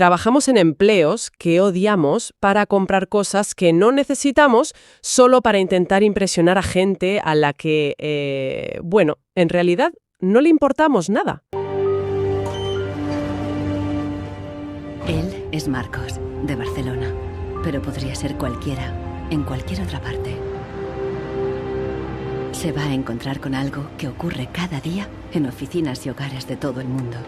Trabajamos en empleos que odiamos para comprar cosas que no necesitamos solo para intentar impresionar a gente a la que, bueno, en realidad no le importamos nada. Él es Marcos, de Barcelona, pero podría ser cualquiera, en cualquier otra parte. Se va a encontrar con algo que ocurre cada día en oficinas y hogares de todo el mundo.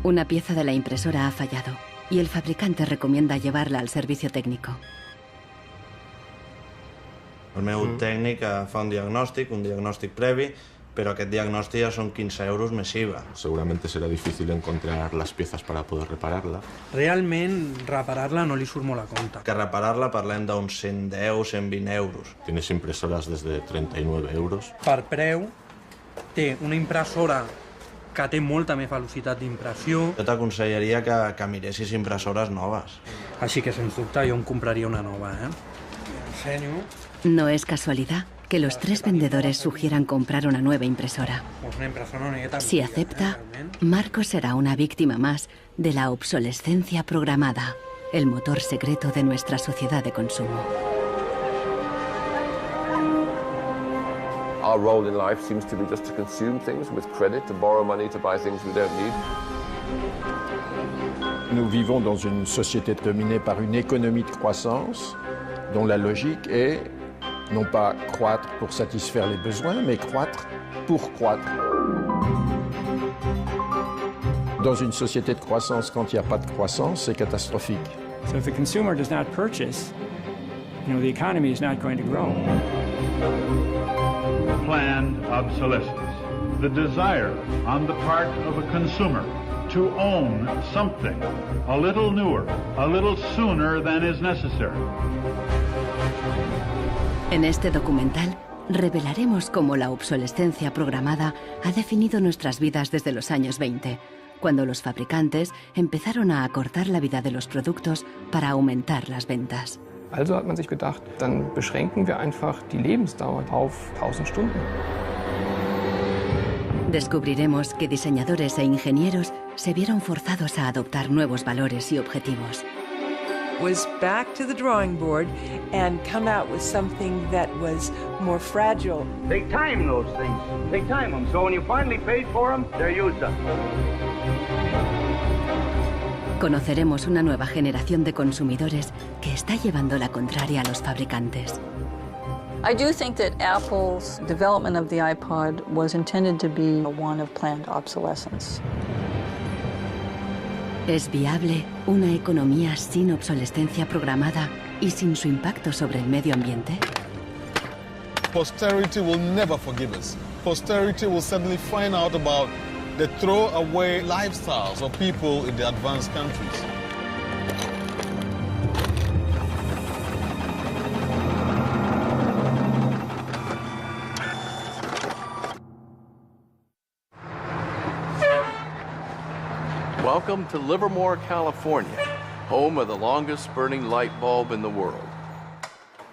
Una pieza de la impresora ha fallado y el fabricante recomienda llevarla al servicio técnico. El meu tècnic fa un diagnòstic previ, pero aquest diagnòstic ja son 15 euros més IVA. Seguramente será difícil encontrar las piezas para poder repararla. Realment, reparar-la no li surt molt a compte. Que reparar-la parlem d'uns 110, 120 euros. Tienes impresoras desde 39 euros. Per preu, té una impressora que té molta més velocitat d'impressió. Jo t'aconsellaria que miressis impressores noves. Així que, sens dubte, jo em compraria una nova, Ensenyo. No es casualidad que los tres vendedores sugieran comprar una nueva impresora. Si acepta, Marcos será una víctima más de la obsolescencia programada, el motor secreto de nuestra sociedad de consumo. Our role in life seems to be just to consume things with credit, to borrow money to buy things we don't need. Nous vivons dans une société dominée par une économie de croissance dont la logique est non pas croître pour satisfaire les besoins, mais croître pour croître. Dans une société de croissance, quand il n'y a pas de croissance, c'est catastrophique. So if the consumer does not purchase, the economy is not going to grow. Planned obsolescence, the desire on the part of a consumer to own something a little newer, a little sooner than is necessary. En este documental revelaremos cómo la obsolescencia programada ha definido nuestras vidas desde los años 20, cuando los fabricantes empezaron a acortar la vida de los productos para aumentar las ventas. Also hat man sich gedacht, dann beschränken wir einfach die Lebensdauer auf 1000 Stunden. Descubriremos que diseñadores e ingenieros se vieron forzados a adoptar nuevos valores y objetivos. Was back to the drawing board and come out with something that was more fragile. Take time, those things. Take time them. So when you finally paid for them, they're used up. Conoceremos una nueva generación de consumidores que está llevando la contraria a los fabricantes. I do think that Apple's development of the iPod was intended to be one of planned obsolescence. ¿Es viable una economía sin obsolescencia programada y sin su impacto sobre el medio ambiente? Posterity will never forgive us. Posterity will suddenly find out about the throwaway lifestyles of people in the advanced countries. Welcome to Livermore, California, home of the longest burning light bulb in the world.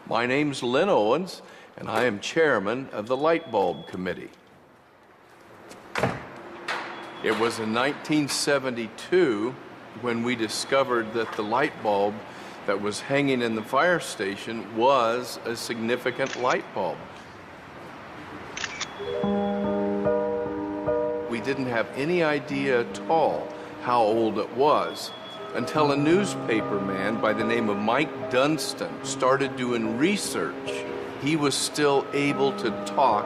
My name's Lynn Owens, and I am chairman of the Light Bulb Committee. It was in 1972 when we discovered that the light bulb that was hanging in the fire station was a significant light bulb. We didn't have any idea at all how old it was until a newspaper man by the name of Mike Dunstan started doing research. He was still able to talk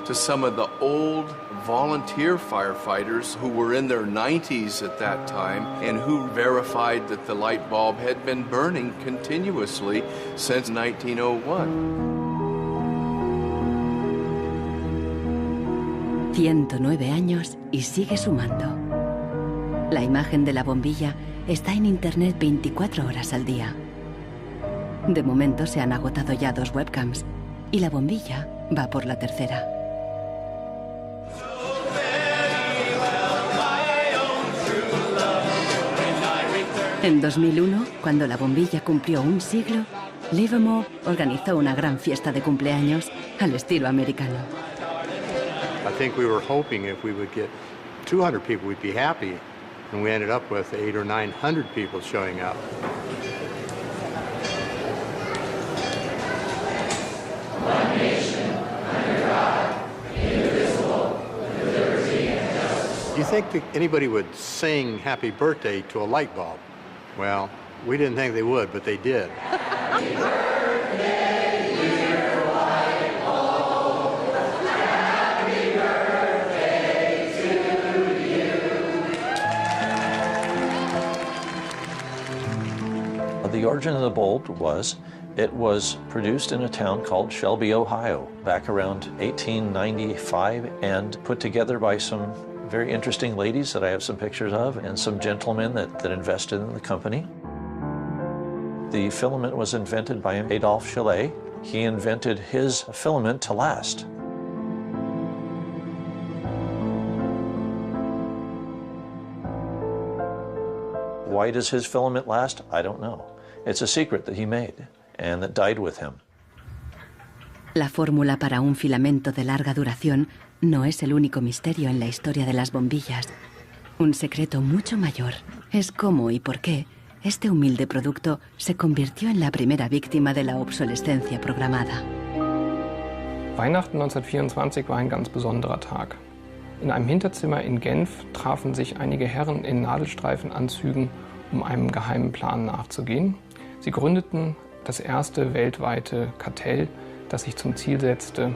to some of the old volunteer firefighters who were in their 90s at that time and who verified that the light bulb had been burning continuously since 1901. 109 años y sigue sumando. La imagen de la bombilla está en internet 24 horas al día. De momento se han agotado ya 2 webcams y la bombilla va por la tercera. En 2001, cuando la bombilla cumplió un siglo, Livermore organizó una gran fiesta de cumpleaños al estilo americano. I think we were hoping if we would get 200 people, we'd be happy, and we ended up with 800 or 900 people showing up. One nation, under God, indivisible, with liberty and justice. Do you think that anybody would sing happy birthday to a light bulb? Well, we didn't think they would, but they did. Happy birthday, dear light bulb. Happy birthday to you. The origin of the bulb was, it was produced in a town called Shelby, Ohio, back around 1895, and put together by some very interesting ladies that I have some pictures of, and some gentlemen that invested in the company. The filament was invented by Adolphe Chaillet. He invented his filament to last. Why does his filament last? I don't know. It's a secret that he made and that died with him. La fórmula para un filamento de larga duración no es el único misterio en la historia de las bombillas. Un secreto mucho mayor es cómo y por qué este humilde producto se convirtió en la primera víctima de la obsolescencia programada. Weihnachten 1924 war ein ganz besonderer Tag. In einem Hinterzimmer in Genf trafen sich einige Herren in Nadelstreifenanzügen, um einem geheimen Plan nachzugehen. Sie gründeten das erste weltweite Kartell, das sich zum Ziel setzte,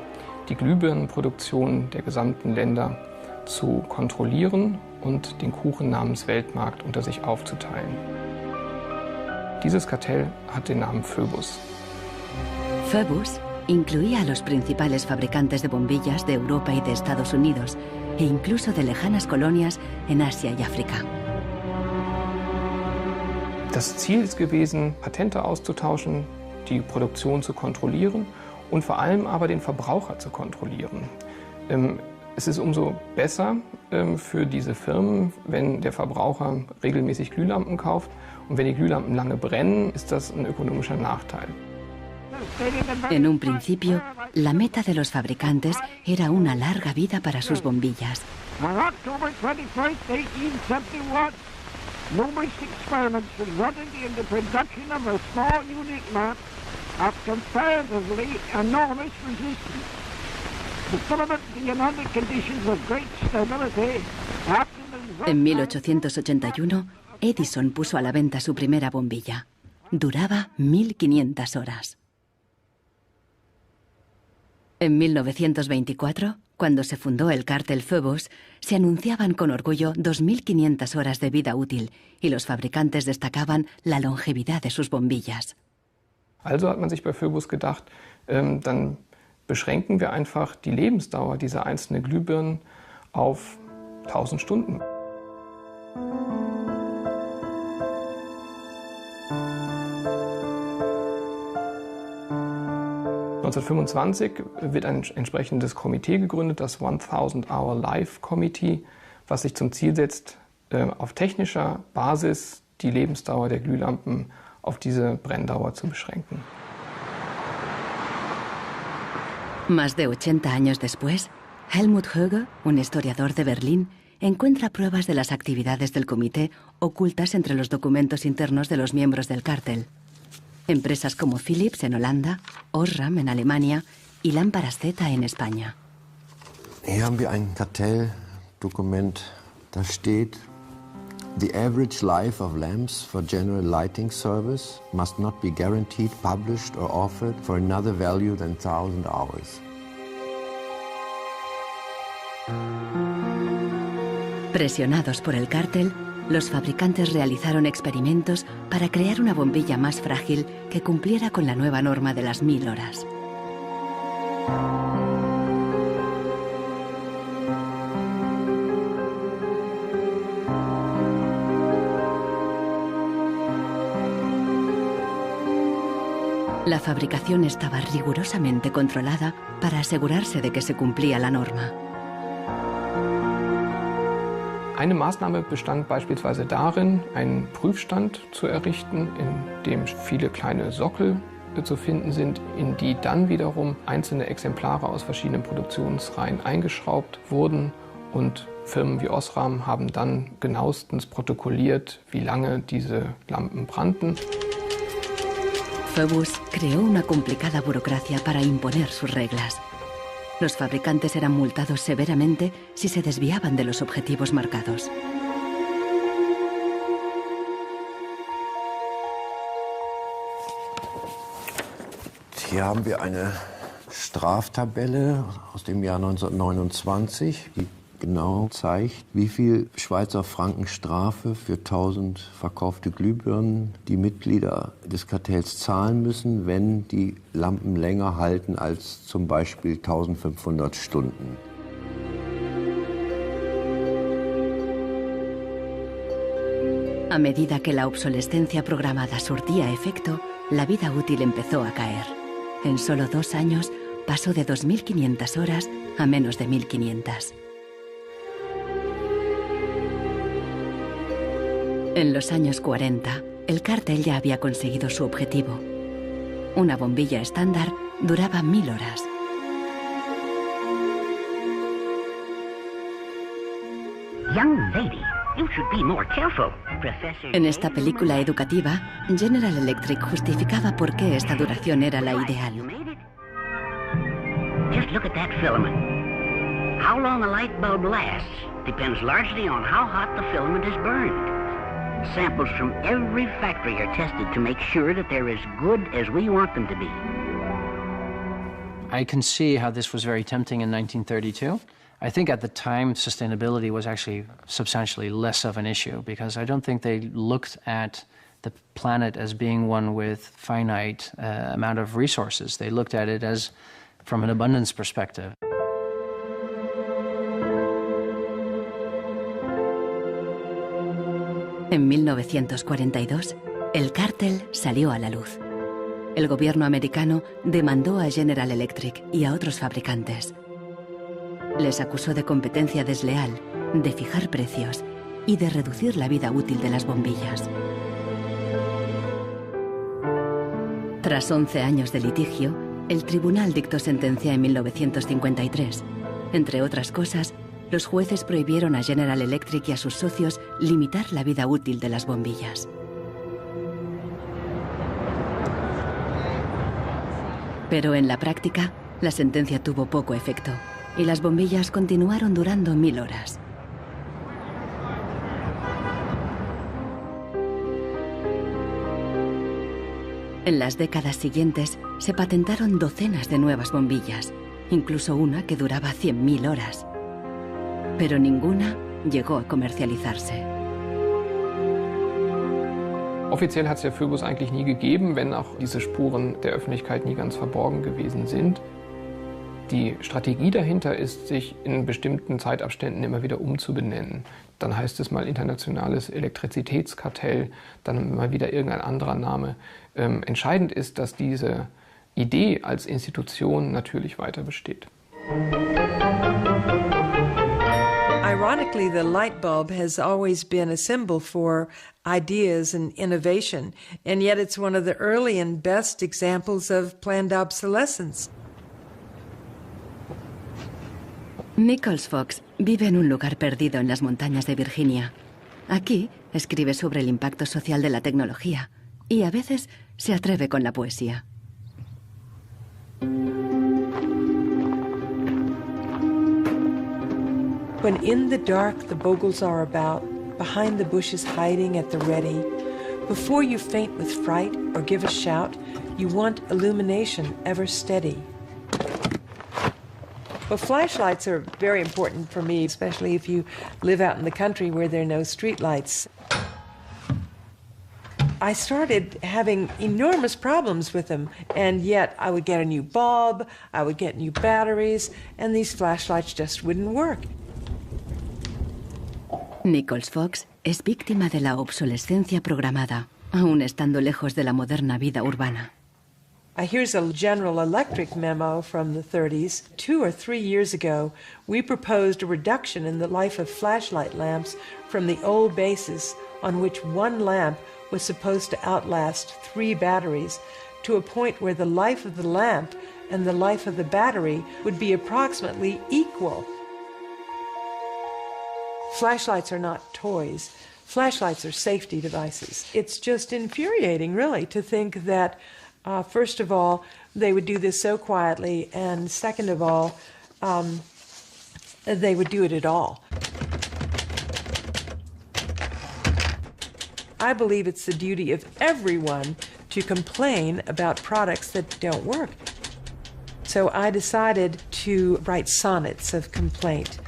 die Glühbirnenproduktion der gesamten Länder zu kontrollieren und den Kuchen namens Weltmarkt unter sich aufzuteilen. Dieses Kartell hat den Namen Phoebus. Phoebus incluía a los principales fabricantes de bombillas de Europa y de Estados Unidos, e incluso de lejanas colonias en Asia y África. Das Ziel ist gewesen, Patente auszutauschen, die Produktion zu kontrollieren und vor allem aber den Verbraucher zu kontrollieren. Es ist umso besser für diese Firmen, wenn der Verbraucher regelmäßig Glühlampen kauft, und wenn die Glühlampen lange brennen, ist das ein ökonomischer Nachteil. En un principio, la meta de los fabricantes era una larga vida para sus bombillas. On October 21st, 1871, numerous experiments resulted in the production of a small unique lamp of comparatively enormous resistance. The filament being under conditions of great stability after the... En 1881, Edison puso a la venta su primera bombilla. Duraba 1500 horas. En 1924, cuando se fundó el cártel Phoebus, se anunciaban con orgullo 2500 horas de vida útil y los fabricantes destacaban la longevidad de sus bombillas. Also hat man sich bei Phoebus gedacht, dann beschränken wir einfach die Lebensdauer dieser einzelnen Glühbirnen auf 1000 Stunden. (1925) wird ein entsprechendes Komitee gegründet, das 1000-Hour Life Committee, was sich zum Ziel setzt, auf technischer Basis die Lebensdauer der Glühlampen auf diese Brenndauer zu beschränken. Más de 80 años después, Helmut Höge, un historiador de Berlín, encuentra pruebas de las actividades del comité ocultas entre los documentos internos de los miembros del cártel. Empresas como Philips en Holanda, Osram en Alemania y Lámparas Z en España. Hier haben wir ein Kartelldokument, da steht: The average life of lamps for general lighting service must not be guaranteed, published or offered for another value than 1000 hours. Presionados por el cártel, los fabricantes realizaron experimentos para crear una bombilla más frágil que cumpliera con la nueva norma de las 1000 horas. La fabricación estaba rigurosamente controlada para asegurarse de que se cumplía la norma. Eine Maßnahme bestand beispielsweise darin, einen Prüfstand zu errichten, in dem viele kleine Sockel zu finden sind, in die dann wiederum einzelne Exemplare aus verschiedenen Produktionsreihen eingeschraubt wurden. Und Firmen wie Osram haben dann genauestens protokolliert, wie lange diese Lampen brannten. Phoebus creó una complicada burocracia para imponer sus reglas. Los fabricantes eran multados severamente si se desviaban de los objetivos marcados. Hier haben wir eine Straftabelle aus dem Jahr 1929, die genau zeigt, wie viel Schweizer Franken Strafe für 1000 verkaufte Glühbirnen die Mitglieder des Kartells zahlen müssen, wenn die Lampen länger halten als zum Beispiel 1500 Stunden. A medida que la obsolescencia programada surtía efecto, la vida útil empezó a caer. En solo 2 años pasó de 2.500 horas a menos de 1.500. En los años 40, el cártel ya había conseguido su objetivo. Una bombilla estándar duraba 1000 horas. Young lady, you should be more careful. En esta película educativa, General Electric justificaba por qué esta duración era la ideal. Just look at that filament. How long a light bulb lasts depends largely on how hot the filament is burned. Samples from every factory are tested to make sure that they're as good as we want them to be. I can see how this was very tempting in 1932. I think at the time sustainability was actually substantially less of an issue because I don't think they looked at the planet as being one with finite amount of resources. They looked at it as from an abundance perspective. En 1942, el cártel salió a la luz. El gobierno americano demandó a General Electric y a otros fabricantes. Les acusó de competencia desleal, de fijar precios y de reducir la vida útil de las bombillas. Tras 11 años de litigio, el tribunal dictó sentencia en 1953. Entre otras cosas, los jueces prohibieron a General Electric y a sus socios limitar la vida útil de las bombillas. Pero en la práctica, la sentencia tuvo poco efecto y las bombillas continuaron durando 1000 horas. En las décadas siguientes se patentaron docenas de nuevas bombillas, incluso una que duraba 100.000 horas. Pero ninguna llegó a comercializarse. Offiziell hat es ja Phoebus eigentlich nie gegeben, wenn auch diese Spuren der Öffentlichkeit nie ganz verborgen gewesen sind. Die Strategie dahinter ist, sich in bestimmten Zeitabständen immer wieder umzubenennen. Dann heißt es mal internationales Elektrizitätskartell, dann mal wieder irgendein anderer Name. Entscheidend ist, dass diese Idee als Institution natürlich weiter besteht. Ironically, the light bulb has always been a symbol for ideas and innovation, and yet it's one of the early and best examples of planned obsolescence. Nichols Fox vive en un lugar perdido en las montañas de Virginia. Aquí escribe sobre el impacto social de la tecnología y a veces se atreve con la poesía. When in the dark the bogles are about, behind the bushes hiding at the ready, before you faint with fright or give a shout, you want illumination ever steady. Well, flashlights are very important for me, especially if you live out in the country where there are no street lights. I started having enormous problems with them, and yet I would get a new bulb, I would get new batteries, and these flashlights just wouldn't work. Nichols Fox es víctima de la obsolescencia programada, aún estando lejos de la moderna vida urbana. Here's a General Electric memo from the 30s. 2 or 3 years ago, we proposed a reduction in the life of flashlight lamps from the old basis on which one lamp was supposed to outlast 3 batteries to a point where the life of the lamp and the life of the battery would be approximately equal. Flashlights are not toys. Flashlights are safety devices. It's just infuriating, really, to think that, first of all, they would do this so quietly, and second of all, they would do it at all. I believe it's the duty of everyone to complain about products that don't work. So I decided to write sonnets of complaint.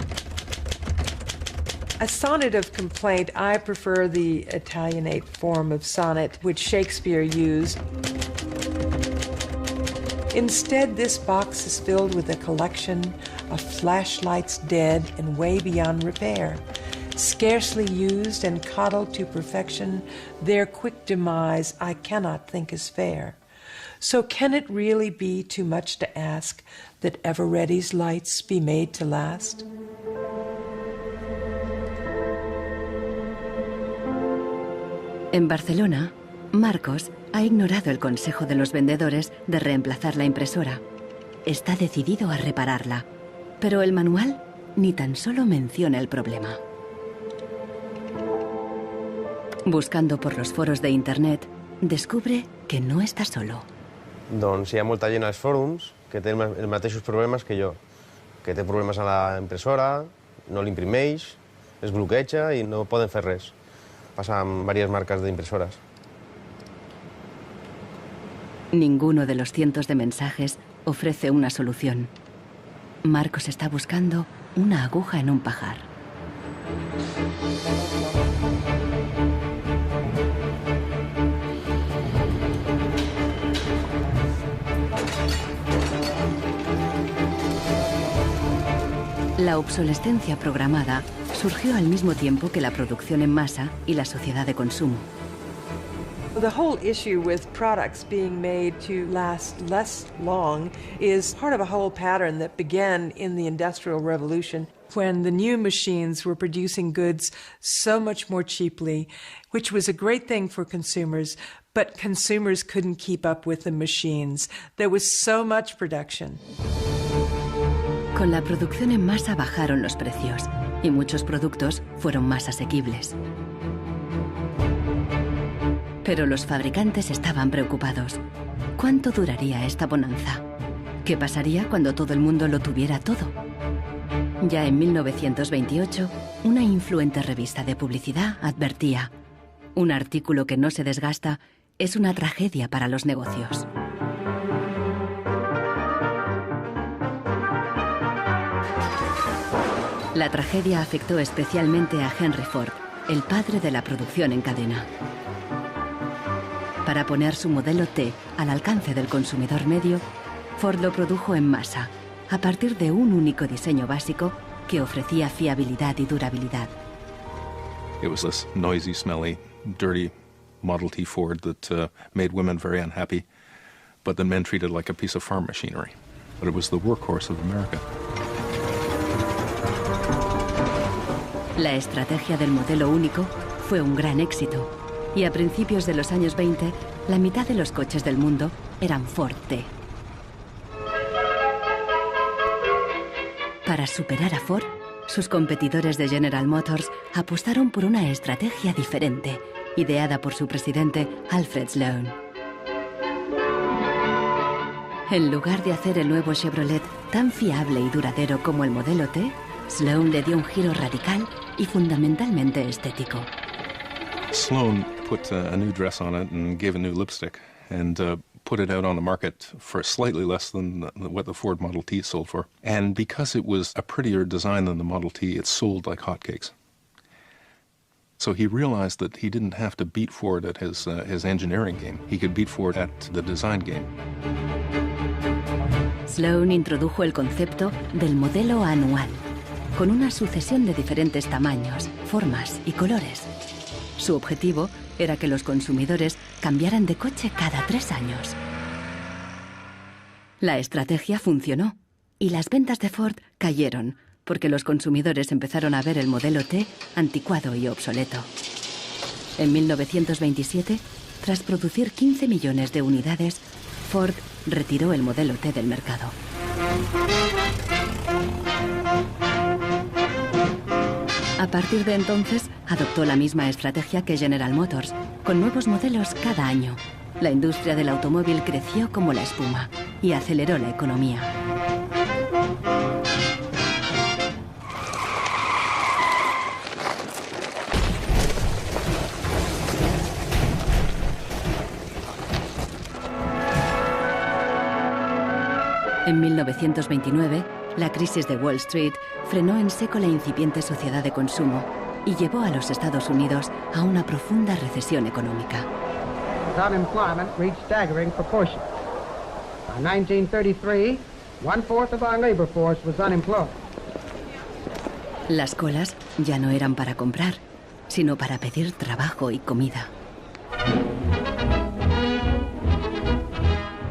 A sonnet of complaint, I prefer the Italianate form of sonnet, which Shakespeare used. Instead, this box is filled with a collection of flashlights dead and way beyond repair. Scarcely used and coddled to perfection, their quick demise I cannot think is fair. So can it really be too much to ask that Eveready's lights be made to last? En Barcelona, Marcos ha ignorado el consejo de los vendedores de reemplazar la impresora. Está decidido a repararla, pero el manual ni tan solo menciona el problema. Buscando por los foros de internet, descubre que no está solo. Doncs hi ha molta gent als fòrums que té els mateixos problemes que jo, que té problemes a la impressora, no l'imprimeix, es bloqueja i no poden fer res. Pasa en varias marcas de impresoras. Ninguno de los cientos de mensajes ofrece una solución. Marcos está buscando una aguja en un pajar. La obsolescencia programada surgió al mismo tiempo que la producción en masa y la sociedad de consumo. The whole issue with products being made to last less long is part of a whole pattern that began in the Industrial Revolution, when the new machines were producing goods so much more cheaply, which was a great thing for consumers, but consumers couldn't keep up with the machines. There was so much production. Con la producción en masa bajaron los precios y muchos productos fueron más asequibles. Pero los fabricantes estaban preocupados. ¿Cuánto duraría esta bonanza? ¿Qué pasaría cuando todo el mundo lo tuviera todo? Ya en 1928, una influente revista de publicidad advertía: un artículo que no se desgasta es una tragedia para los negocios. La tragedia afectó especialmente a Henry Ford, el padre de la producción en cadena. Para poner su modelo T al alcance del consumidor medio, Ford lo produjo en masa, a partir de un único diseño básico que ofrecía fiabilidad y durabilidad. It was this noisy, smelly, dirty Model T Ford that made women very unhappy, but the men treated like a piece of farm machinery. But it was the workhorse of America. La estrategia del modelo único fue un gran éxito, y a principios de los años 20, la mitad de los coches del mundo eran Ford T. Para superar a Ford, sus competidores de General Motors apostaron por una estrategia diferente, ideada por su presidente Alfred Sloan. En lugar de hacer el nuevo Chevrolet tan fiable y duradero como el modelo T, Sloan le dio un giro radical y fundamentalmente estético. Sloan put a new dress on it and gave a new lipstick and put it out on the market for slightly less than what the Ford Model T sold for. And because it was a prettier design than the Model T, it sold like hotcakes. So he realized that he didn't have to beat Ford at his engineering game. He could beat Ford at the design game. Sloan introdujo el concepto del modelo anual, con una sucesión de diferentes tamaños, formas y colores. Su objetivo era que los consumidores cambiaran de coche cada 3 años. La estrategia funcionó y las ventas de Ford cayeron porque los consumidores empezaron a ver el modelo T anticuado y obsoleto. En 1927, tras producir 15 millones de unidades, Ford retiró el modelo T del mercado. A partir de entonces, adoptó la misma estrategia que General Motors, con nuevos modelos cada año. La industria del automóvil creció como la espuma y aceleró la economía. En 1929, la crisis de Wall Street frenó en seco la incipiente sociedad de consumo y llevó a los Estados Unidos a una profunda recesión económica. Unemployment reached staggering proportions. By 1933, 1/4 of our labor force was unemployed. Las colas ya no eran para comprar, sino para pedir trabajo y comida.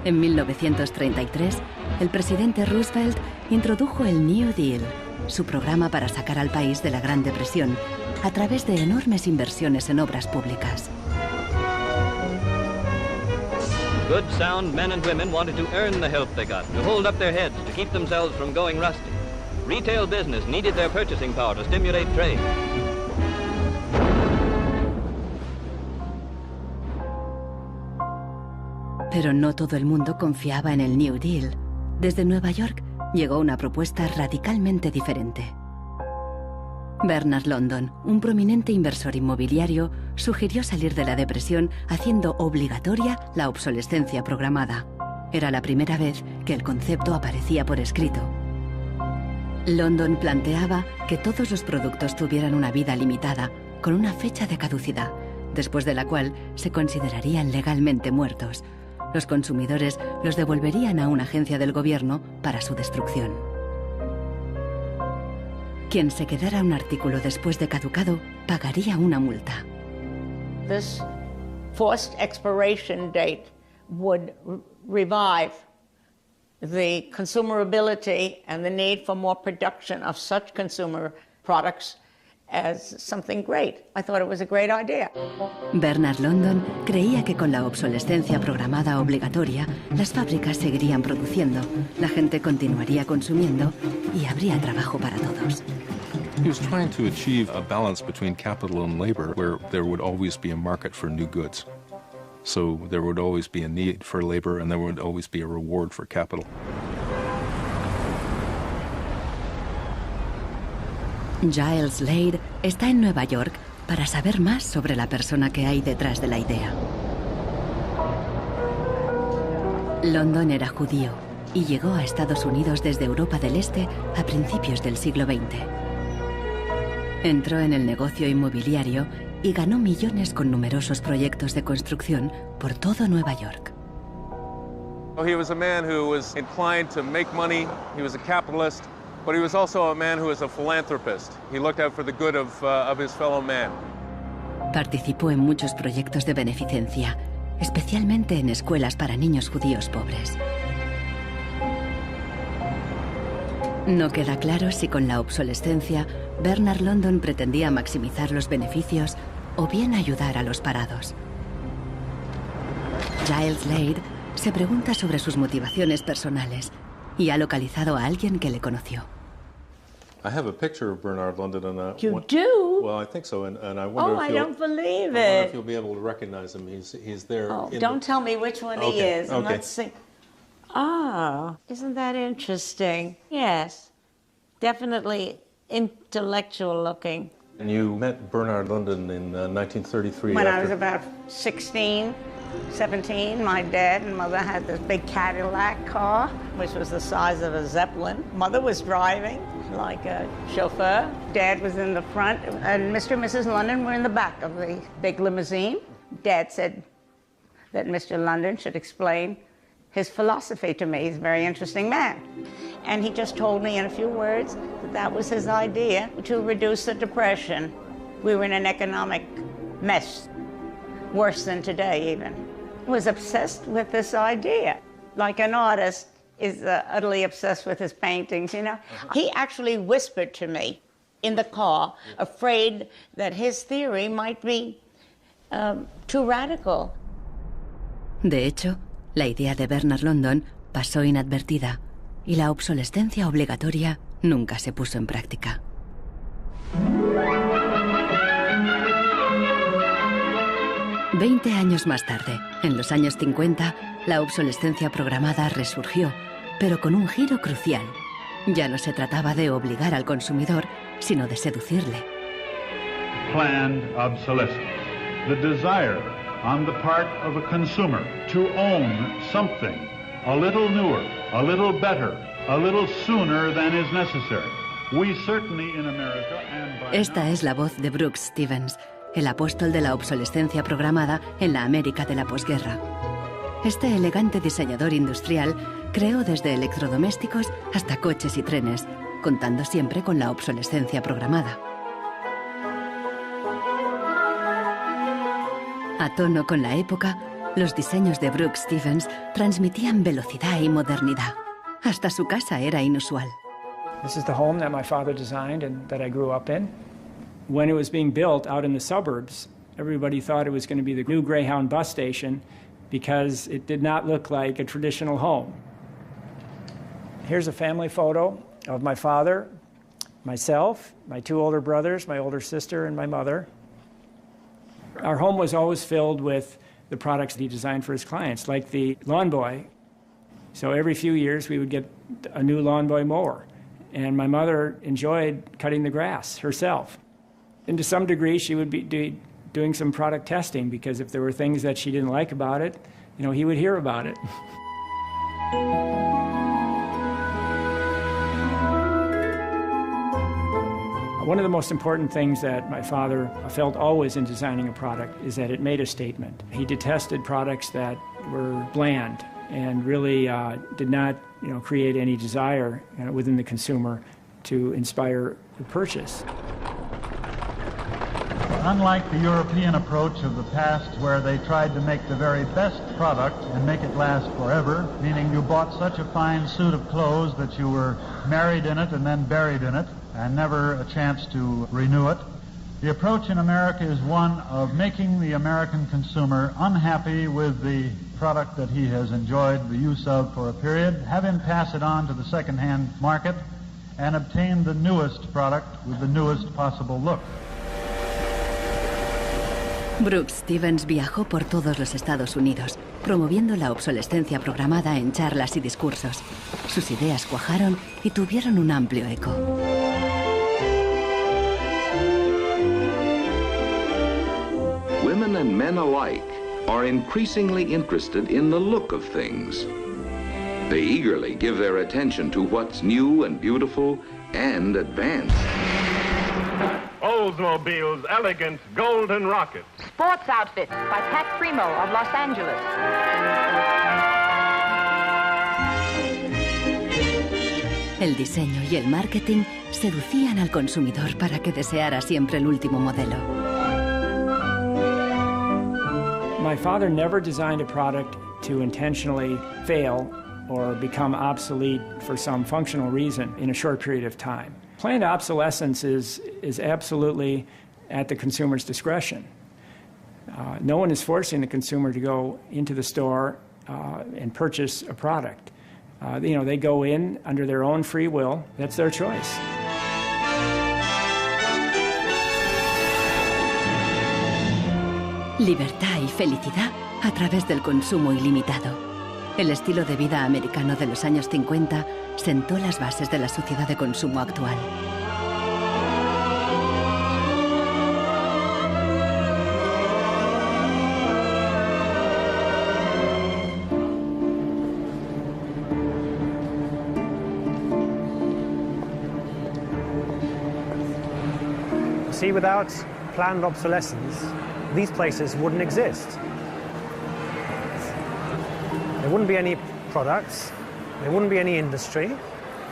En 1933, el presidente Roosevelt introdujo el New Deal, su programa para sacar al país de la Gran Depresión, a través de enormes inversiones en obras públicas. Good, sound men and women wanted to earn the help they got, to hold up their heads, to keep themselves from going rusty. Retail business needed their purchasing power to stimulate trade. Pero no todo el mundo confiaba en el New Deal. Desde Nueva York llegó una propuesta radicalmente diferente. Bernard London, un prominente inversor inmobiliario, sugirió salir de la depresión haciendo obligatoria la obsolescencia programada. Era la primera vez que el concepto aparecía por escrito. London planteaba que todos los productos tuvieran una vida limitada, con una fecha de caducidad, después de la cual se considerarían legalmente muertos. Los consumidores los devolverían a una agencia del gobierno para su destrucción. Quien se quedara un artículo después de caducado pagaría una multa. This forced expiration date would revive the consumerability and the need for more production of such consumer products as something great. I thought it was a great idea. Bernard London creía que con la obsolescencia programada obligatoria, las fábricas seguirían produciendo, la gente continuaría consumiendo y habría trabajo para todos. He was trying to achieve a balance between capital and labor where there would always be a market for new goods. So there would always be a need for labor and there would always be a reward for capital. Giles Slade está en Nueva York para saber más sobre la persona que hay detrás de la idea. London era judío y llegó a Estados Unidos desde Europa del Este a principios del siglo XX. Entró en el negocio inmobiliario y ganó millones con numerosos proyectos de construcción por todo Nueva York. He was a man who was inclined to make money. He was a capitalist. But he was also a man who was a philanthropist. He looked out for the good of his fellow man. Participó en muchos proyectos de beneficencia, especialmente en escuelas para niños judíos pobres. No queda claro si con la obsolescencia Bernard London pretendía maximizar los beneficios o bien ayudar a los parados. Giles Slade se pregunta sobre sus motivaciones personales y ha localizado a alguien que le conoció. I have a picture of Bernard London, and You do? Well, I think so, and I wonder Oh, if I you'll, don't believe I wonder it. if you'll be able to recognize him. He's there. Oh, in don't tell me which one he Okay, is. And okay. let's see. Ah, isn't that interesting? Yes, definitely intellectual looking. And you met Bernard London in 1933. When I after- was about 16, 17, my dad and mother had this big Cadillac car, which was the size of a Zeppelin. Mother was driving like a chauffeur. Dad was in the front, and Mr. and Mrs. London were in the back of the big limousine. Dad said that Mr. London should explain his philosophy to me. He's a very interesting man. And he just told me in a few words that that was his idea to reduce the Depression. We were in an economic mess, worse than today even. Was obsessed with this idea. Like an artist is utterly obsessed with his paintings, you know. He actually whispered to me in the car, afraid that his theory might be too radical. De hecho, la idea de Bernard London pasó inadvertida y la obsolescencia obligatoria nunca se puso en práctica. Veinte años más tarde, en los años 50, la obsolescencia programada resurgió, pero con un giro crucial. Ya no se trataba de obligar al consumidor, sino de seducirle. Planned obsolescence. The desire on the part of a consumer to own something a little newer, a little better, a little sooner than is necessary. We certainly in America and by Esta es la voz de Brooks Stevens, el apóstol de la obsolescencia programada en la América de la posguerra. Este elegante diseñador industrial creó desde electrodomésticos hasta coches y trenes, contando siempre con la obsolescencia programada. A tono con la época, los diseños de Brooks Stevens transmitían velocidad y modernidad. Hasta su casa era inusual. This is the home that my father designed and that I grew up in. When it was being built out in the suburbs, everybody thought it was going to be the new Greyhound bus station because it did not look like a traditional home. Here's a family photo of my father, myself, my two older brothers, my older sister, and my mother. Our home was always filled with the products that he designed for his clients, like the Lawn Boy. So every few years we would get a new Lawn Boy mower. And my mother enjoyed cutting the grass herself. And to some degree, she would be doing some product testing, because if there were things that she didn't like about it, you know, he would hear about it. One of the most important things that my father felt always in designing a product is that it made a statement. He detested products that were bland and really did not, you know, create any desire within the consumer to inspire the purchase. Unlike the European approach of the past, where they tried to make the very best product and make it last forever, meaning you bought such a fine suit of clothes that you were married in it and then buried in it, and never a chance to renew it. The approach in America is one of making the American consumer unhappy with the product that he has enjoyed the use of for a period, have him pass it on to the second-hand market, and obtain the newest product with the newest possible look. Brooks Stevens viajó por todos los Estados Unidos, promoviendo la obsolescencia programada en charlas y discursos. Sus ideas cuajaron y tuvieron un amplio eco. Women and men alike are increasingly interested in the look of things. They eagerly give their attention to what's new and beautiful and advanced. Oldsmobile's elegant golden rocket. Sports outfit by Pat Primo of Los Angeles. El diseño y el marketing seducían al consumidor para que deseara siempre el último modelo. My father never designed a product to intentionally fail or become obsolete for some functional reason in a short period of time. Planned obsolescence is absolutely at the consumer's discretion. No one is forcing the consumer to go into the store and purchase a product. You know, they go in under their own free will. That's their choice. Libertad y felicidad a través del consumo ilimitado. El estilo de vida americano de los años 50 sentó las bases de la sociedad de consumo actual. See, without planned obsolescence, these places wouldn't exist. There wouldn't be any products, there wouldn't be any industry,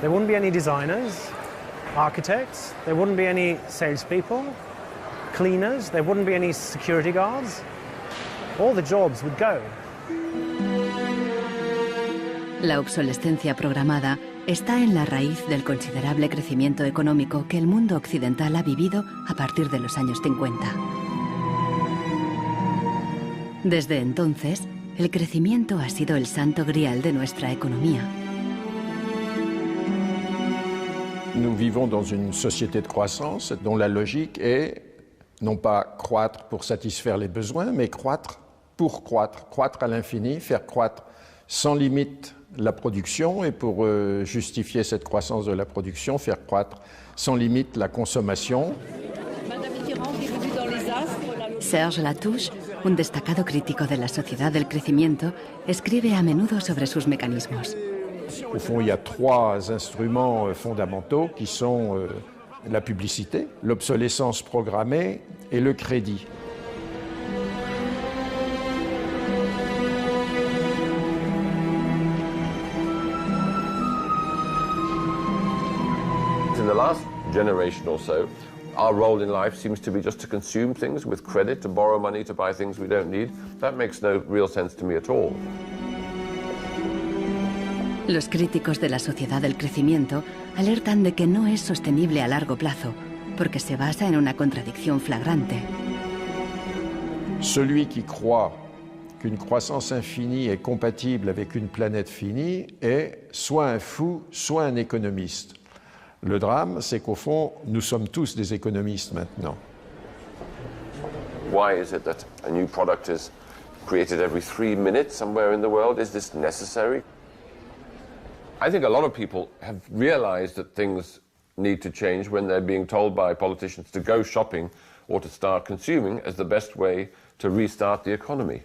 there wouldn't be any designers, architects, there wouldn't be any salespeople, cleaners, there wouldn't be any security guards. All the jobs would go. La obsolescencia programada está en la raíz del considerable crecimiento económico que el mundo occidental ha vivido a partir de los años 50. Desde entonces, el crecimiento ha sido el santo grial de nuestra economía. Nous vivons dans une société de croissance dont la logique est non pas croître pour satisfaire les besoins, mais croître pour croître, croître à l'infini, faire croître sans limite la production et pour justifier cette croissance de la production, faire croître sans limite la consommation. Serge Latouche, un destacado crítico de la sociedad del crecimiento, escribe a menudo sobre sus mecanismos. Au fond, il y a trois instruments fondamentaux qui sont la publicité, l'obsolescence programmée et le crédit. In the last generation or so, our role in life seems to be just to consume things with credit, to borrow money to buy things we don't need. That makes no real sense to me at all. Los críticos de la sociedad del crecimiento alertan de que no es sostenible a largo plazo, porque se basa en una contradicción flagrante. Celui qui croit qu'une croissance infinie est compatible avec une planète finie est soit un fou, soit un économiste. Le drame, c'est qu'au fond, nous sommes tous des économistes maintenant. Why is it that a new product is created every 3 minutes somewhere in the world? Is this necessary? I think a lot of people have realized that things need to change when they're being told by politicians to go shopping or to start consuming as the best way to restart the economy.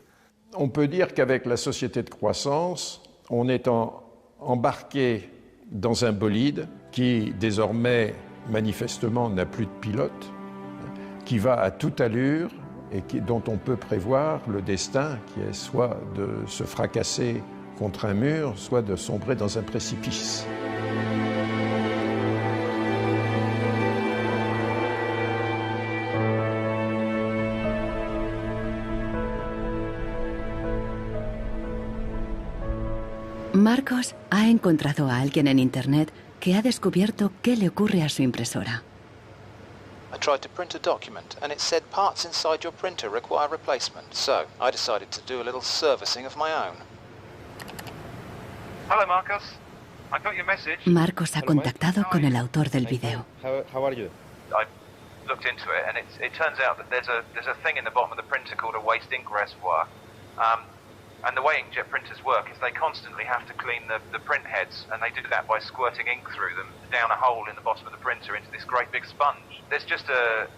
On peut dire qu'avec la société de croissance, on est embarqué dans un bolide qui désormais manifestement n'a plus de pilote, qui va à toute allure et dont on peut prévoir le destin qui est soit de se fracasser contre un mur, soit de sombrer dans un précipice. Marcos ha encontrado a alguien en Internet que ha descubierto qué le ocurre a su impresora. I tried to print a document and it said parts inside your printer require replacement. So I decided to do a little servicing of my own. Hello, Marcos. I got your message. Marcos ha contactado con el autor del video. How are you? I looked into it and it turns out that there's a thing in the bottom of the printer called a waste ink reservoir. And the way inkjet printers work is they constantly have to clean the print heads, and they do that by squirting ink through them down a hole in the bottom of the printer into this great big sponge. There's just a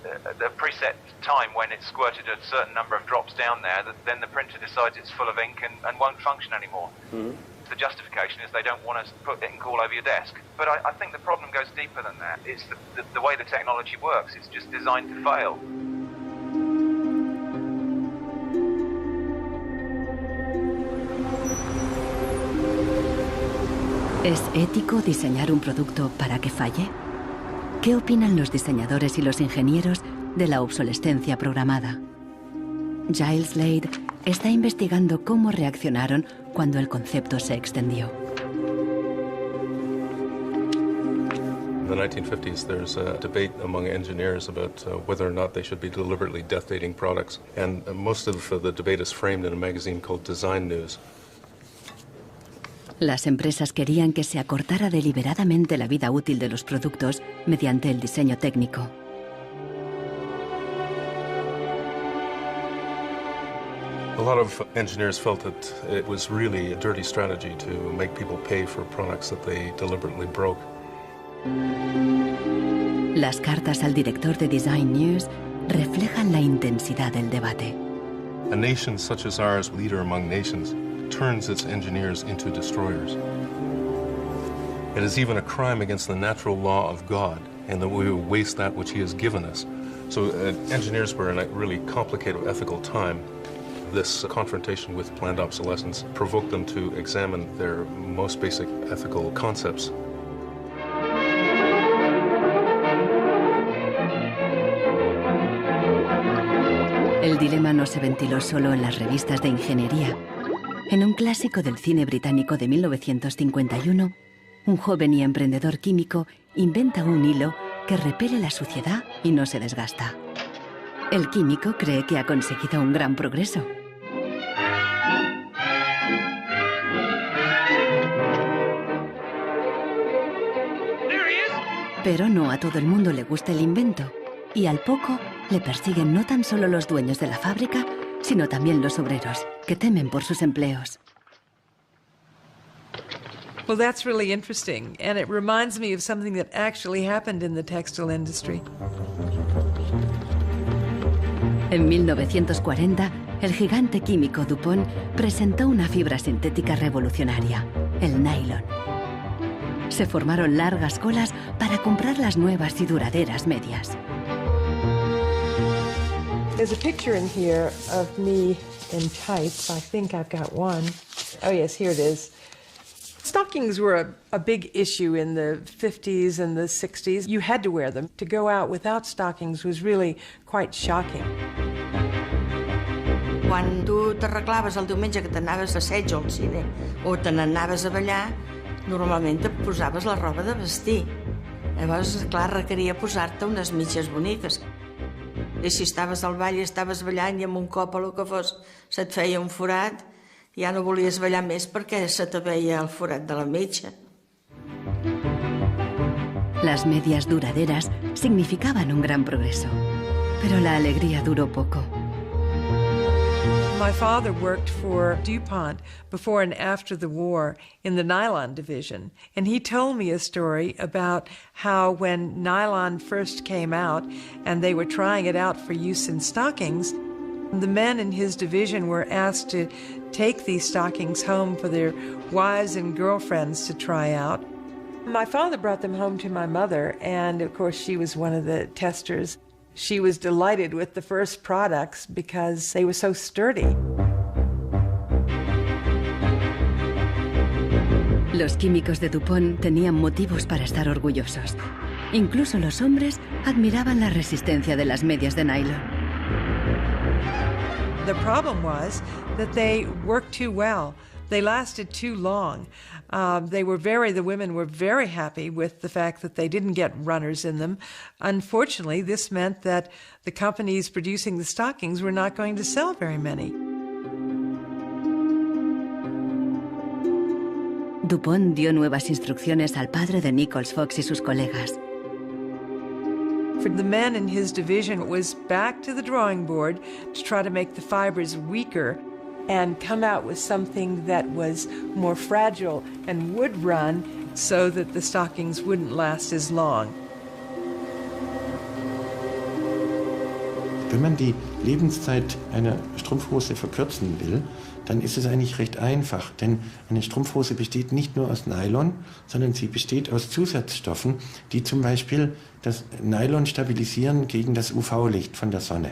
preset time when it's squirted a certain number of drops down there, that then the printer decides it's full of ink and won't function anymore. Mm-hmm. The justification is they don't want to put ink all over your desk. But I think the problem goes deeper than that. It's the way the technology works. It's just designed to fail. ¿Es ético diseñar un producto para que falle? ¿Qué opinan los diseñadores y los ingenieros de la obsolescencia programada? Giles Slade está investigando cómo reaccionaron cuando el concepto se extendió. In the 1950s, there's a debate among engineers about whether or not they should be deliberately death dating products. And most of the debate is framed in a magazine called Design News. Las empresas querían que se acortara deliberadamente la vida útil de los productos mediante el diseño técnico. A lot of engineers felt that it was really a dirty strategy to make people pay for products that they deliberately broke. Las cartas al director de Design News reflejan la intensidad del debate. A nation such as ours, leader among nations, turns its engineers into destroyers. It is even a crime against the natural law of God, and that we waste that which He has given us. So engineers were in a really complicated ethical time. This confrontation with planned obsolescence provoked them to examine their most basic ethical concepts. El dilema no se ventiló solo en las revistas de ingeniería. En un clásico del cine británico de 1951, un joven y emprendedor químico inventa un hilo que repele la suciedad y no se desgasta. El químico cree que ha conseguido un gran progreso. Pero no a todo el mundo le gusta el invento, y al poco le persiguen no tan solo los dueños de la fábrica, sino también los obreros, que temen por sus empleos. Well, that's really interesting, and it reminds me of something that actually happened in the textile industry. En 1940, el gigante químico DuPont presentó una fibra sintética revolucionaria, el nylon. Se formaron largas colas para comprar las nuevas y duraderas medias. There's a picture in here of me in tights. I think I've got one. Oh yes, here it is. Stockings were a big issue in the 50s and the 60s. You had to wear them. To go out without stockings was really quite shocking. Quan tu t'arreglaves el diumenge que t'anaves a assaig o al cine o te n'anaves a ballar, normalment et posaves la roba de vestir. Llavors, clar, requeria posar-te unes mitges boniques. I si estaves al ball i estaves ballant i amb un cop o el que fos se't feia un forat, ja no volies ballar més perquè se te veia el forat de la mitja. Las medias duraderas significaban un gran progreso, pero la alegría duró poco. My father worked for DuPont before and after the war in the nylon division, and he told me a story about how when nylon first came out and they were trying it out for use in stockings, the men in his division were asked to take these stockings home for their wives and girlfriends to try out. My father brought them home to my mother, and of course she was one of the testers. She was delighted with the first products because they were so sturdy. Los químicos de DuPont tenían motivos para estar orgullosos. Incluso los hombres admiraban la resistencia de las medias de nylon. The problem was that they worked too well. They lasted too long. The women were very happy with the fact that they didn't get runners in them. Unfortunately, this meant that the companies producing the stockings were not going to sell very many. DuPont dio nuevas instrucciones al padre de Nichols Fox y sus colegas. For the men in his division, it was back to the drawing board to try to make the fibers weaker and come out with something that was more fragile and would run so that the stockings wouldn't last as long. Wenn man die Lebenszeit einer Strumpfhose verkürzen will, dann ist es eigentlich recht einfach, denn eine Strumpfhose besteht nicht nur aus Nylon, sondern sie besteht aus Zusatzstoffen, die zum Beispiel das Nylon stabilisieren gegen das UV-Licht von der Sonne.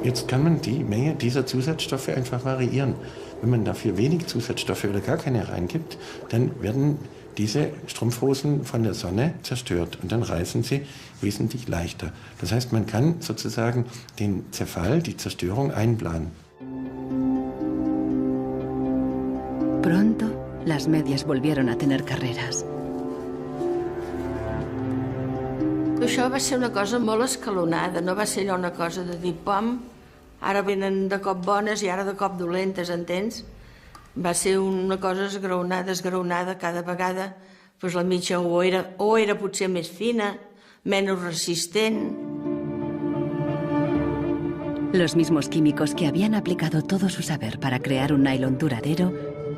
Jetzt kann man die Menge dieser Zusatzstoffe einfach variieren. Wenn man dafür wenig Zusatzstoffe oder gar keine reingibt, dann werden diese Strumpfhosen von der Sonne zerstört und dann reißen sie wesentlich leichter. Das heißt, man kann sozusagen den Zerfall, die Zerstörung einplanen. Pronto, las medias volvieron a tener carreras. Això va ser una cosa molt escalonada, no va ser allò una cosa de dir, pam, ara venen de cop bones i ara de cop dolentes, entens? Va ser una cosa esgraonada cada vegada, doncs la mitja o era potser més fina, menos resistent. Los mismos químicos que habían aplicado todo su saber para crear un nylon duradero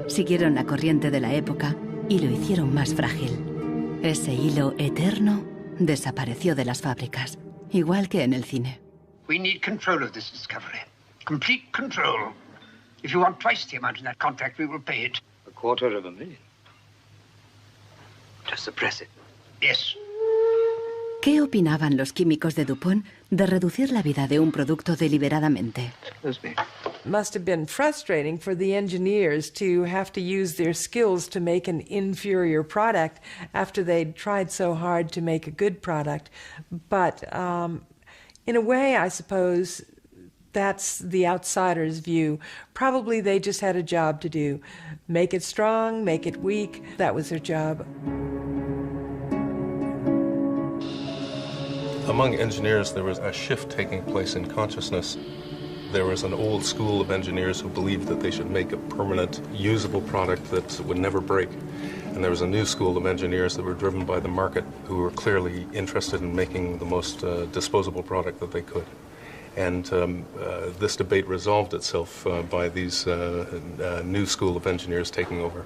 siguieron la corriente de la época y lo hicieron más frágil. Ese hilo eterno desapareció de las fábricas, igual que en el cine. We need control of this discovery. Complete control. If you want twice the amount in that contract, we will pay it. $250,000. To suppress it. Yes. ¿Qué opinaban los químicos de DuPont de reducir la vida de un producto deliberadamente? Must have been frustrating for the engineers to have to use their skills to make an inferior product after they'd tried so hard to make a good product. But in a way, I suppose, That's the outsider's view. Probably they just had a job to do. Make it strong, make it weak. That was their job. Among engineers, there was a shift taking place in consciousness. There was an old school of engineers who believed that they should make a permanent, usable product that would never break. And there was a new school of engineers that were driven by the market, who were clearly interested in making the most disposable product that they could. And this debate resolved itself by these new school of engineers taking over.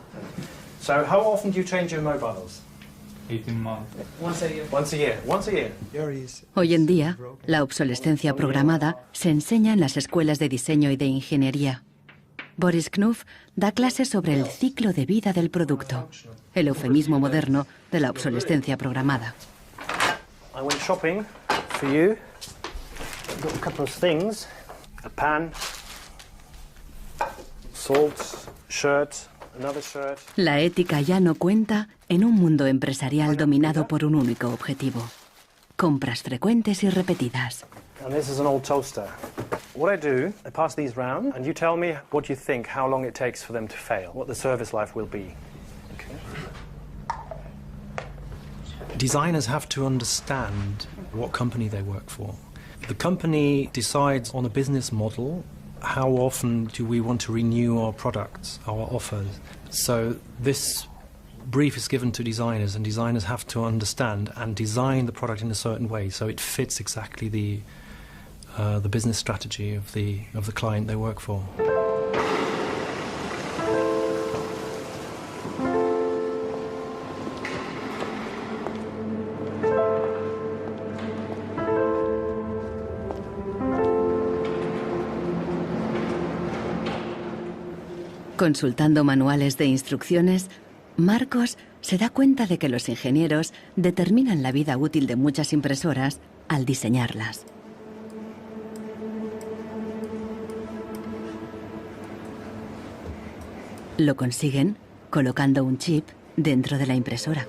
So how often do you change your mobiles? 18 months. Once a year. Once a year. Once a year. Hoy en día, la obsolescencia programada se enseña en las escuelas de diseño y de ingeniería. Boris Knuth da clases sobre el ciclo de vida del producto, el eufemismo moderno de la obsolescencia programada. I went shopping for you. Got a couple of things: a pan, salt, shirt, another shirt. La ética ya no cuenta en un mundo empresarial dominado por un único objetivo: compras frecuentes y repetidas. And this is an old toaster. What I do, I pass these round, and you tell me what you think, how long it takes for them to fail, what the service life will be. Okay. Designers have to understand what company they work for. The company decides on a business model. How often do we want to renew our products, our offers? So this brief is given to designers, and designers have to understand and design the product in a certain way so it fits exactly the business strategy of the client they work for. Consultando manuales de instrucciones, Marcos se da cuenta de que los ingenieros determinan la vida útil de muchas impresoras al diseñarlas. Lo consiguen colocando un chip dentro de la impresora.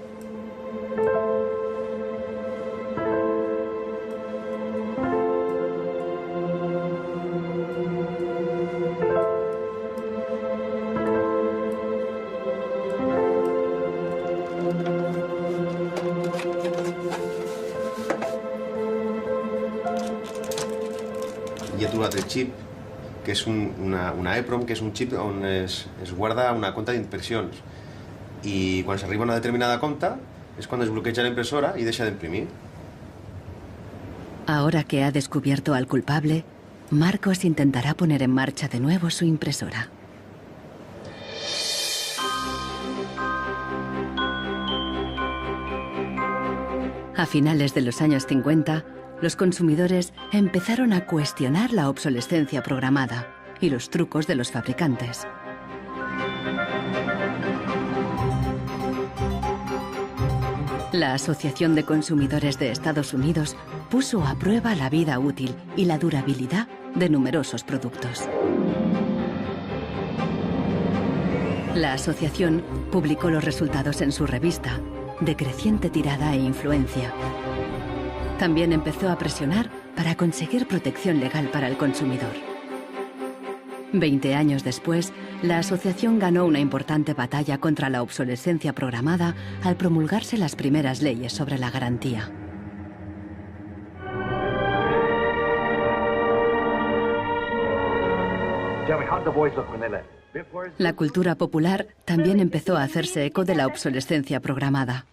Hi ha un altre chip, que és una EEPROM, que és un chip on es guarda una compta d'impressions. I quan s'arriba a una determinada compta és quan es bloqueja la impresora i deixa d'imprimir. Ahora que ha descubierto al culpable, Marcos intentará poner en marcha de nuevo su impresora. A finales de los años 50, los consumidores empezaron a cuestionar la obsolescencia programada y los trucos de los fabricantes. La Asociación de Consumidores de Estados Unidos puso a prueba la vida útil y la durabilidad de numerosos productos. La asociación publicó los resultados en su revista, de creciente tirada e influencia. También empezó a presionar para conseguir protección legal para el consumidor. 20 años después, la asociación ganó una importante batalla contra la obsolescencia programada al promulgarse las primeras leyes sobre la garantía. La cultura popular también empezó a hacerse eco de la obsolescencia programada.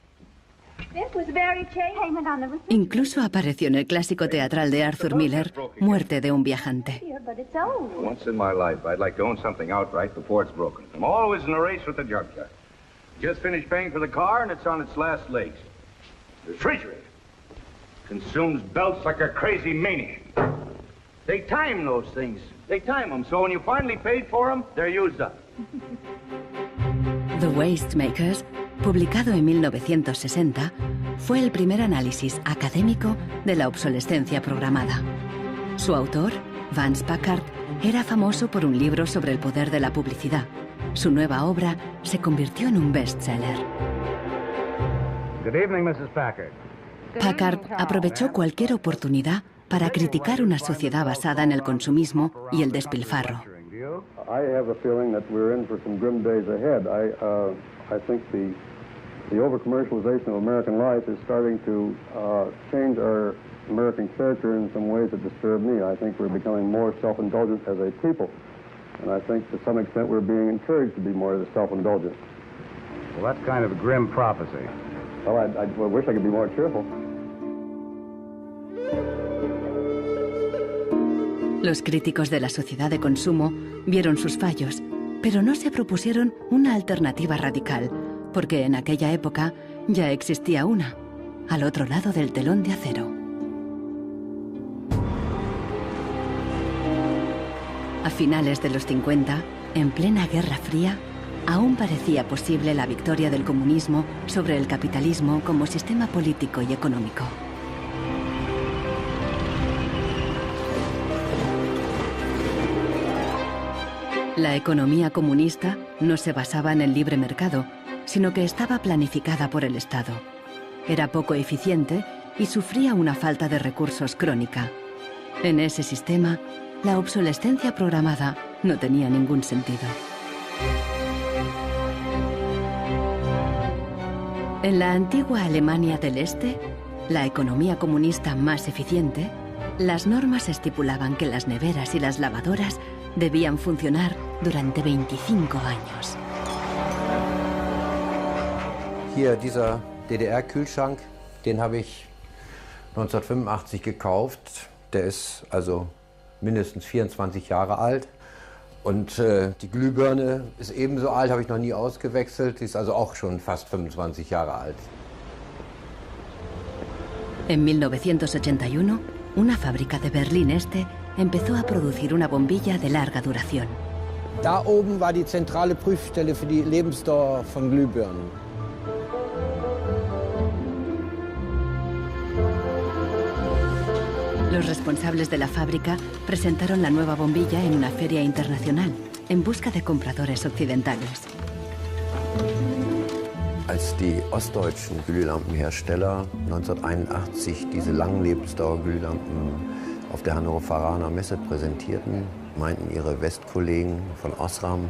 Incluso apareció en el clásico teatral de Arthur Miller, Muerte de un viajante. Once in my life, I'd like to own something outright before it's broken. I'm always in a race with the junkyard. Just finished paying for the car and it's on its last legs. The refrigerator consumes belts like a crazy maniac. They time those things. They time them, so when you finally paid for them, they're used up. The Waste Makers, publicado en 1960, fue el primer análisis académico de la obsolescencia programada. Su autor, Vance Packard, era famoso por un libro sobre el poder de la publicidad. Su nueva obra se convirtió en un bestseller. Good evening, Mrs. Packard. Packard aprovechó cualquier oportunidad para criticar una sociedad basada en el consumismo y el despilfarro. I have a feeling that we're in for some grim days ahead. I think the over-commercialization of American life is starting to change our American character in some ways that disturb me. I think we're becoming more self-indulgent as a people, and I think to some extent we're being encouraged to be more self-indulgent. Well, that's kind of a grim prophecy. Well, I wish I could be more cheerful. Los críticos de la sociedad de consumo vieron sus fallos, pero no se propusieron una alternativa radical, porque en aquella época ya existía una, al otro lado del telón de acero. A finales de los 50, en plena Guerra Fría, aún parecía posible la victoria del comunismo sobre el capitalismo como sistema político y económico. La economía comunista no se basaba en el libre mercado, sino que estaba planificada por el Estado. Era poco eficiente y sufría una falta de recursos crónica. En ese sistema, la obsolescencia programada no tenía ningún sentido. En la antigua Alemania del Este, la economía comunista más eficiente, las normas estipulaban que las neveras y las lavadoras debían funcionar durante 25 años. Hier, dieser DDR-Kühlschrank, den habe ich 1985 gekauft. Der ist also mindestens 24 Jahre alt. Und die Glühbirne ist ebenso alt, habe ich noch nie ausgewechselt. Die ist also auch schon fast 25 Jahre alt. En 1981, una fábrica de Berlín Este empezó a producir una bombilla de larga duración. Da oben war die zentrale Prüfstelle für die Lebensdauer von Glühbirnen. Los responsables de la fábrica presentaron la nueva bombilla en una feria internacional en busca de compradores occidentales. Als die ostdeutschen Glühlampenhersteller 1981 diese Langlebensdauerglühlampen auf der Hannoveraner Messe präsentierten, meinten ihre Westkollegen von Osram,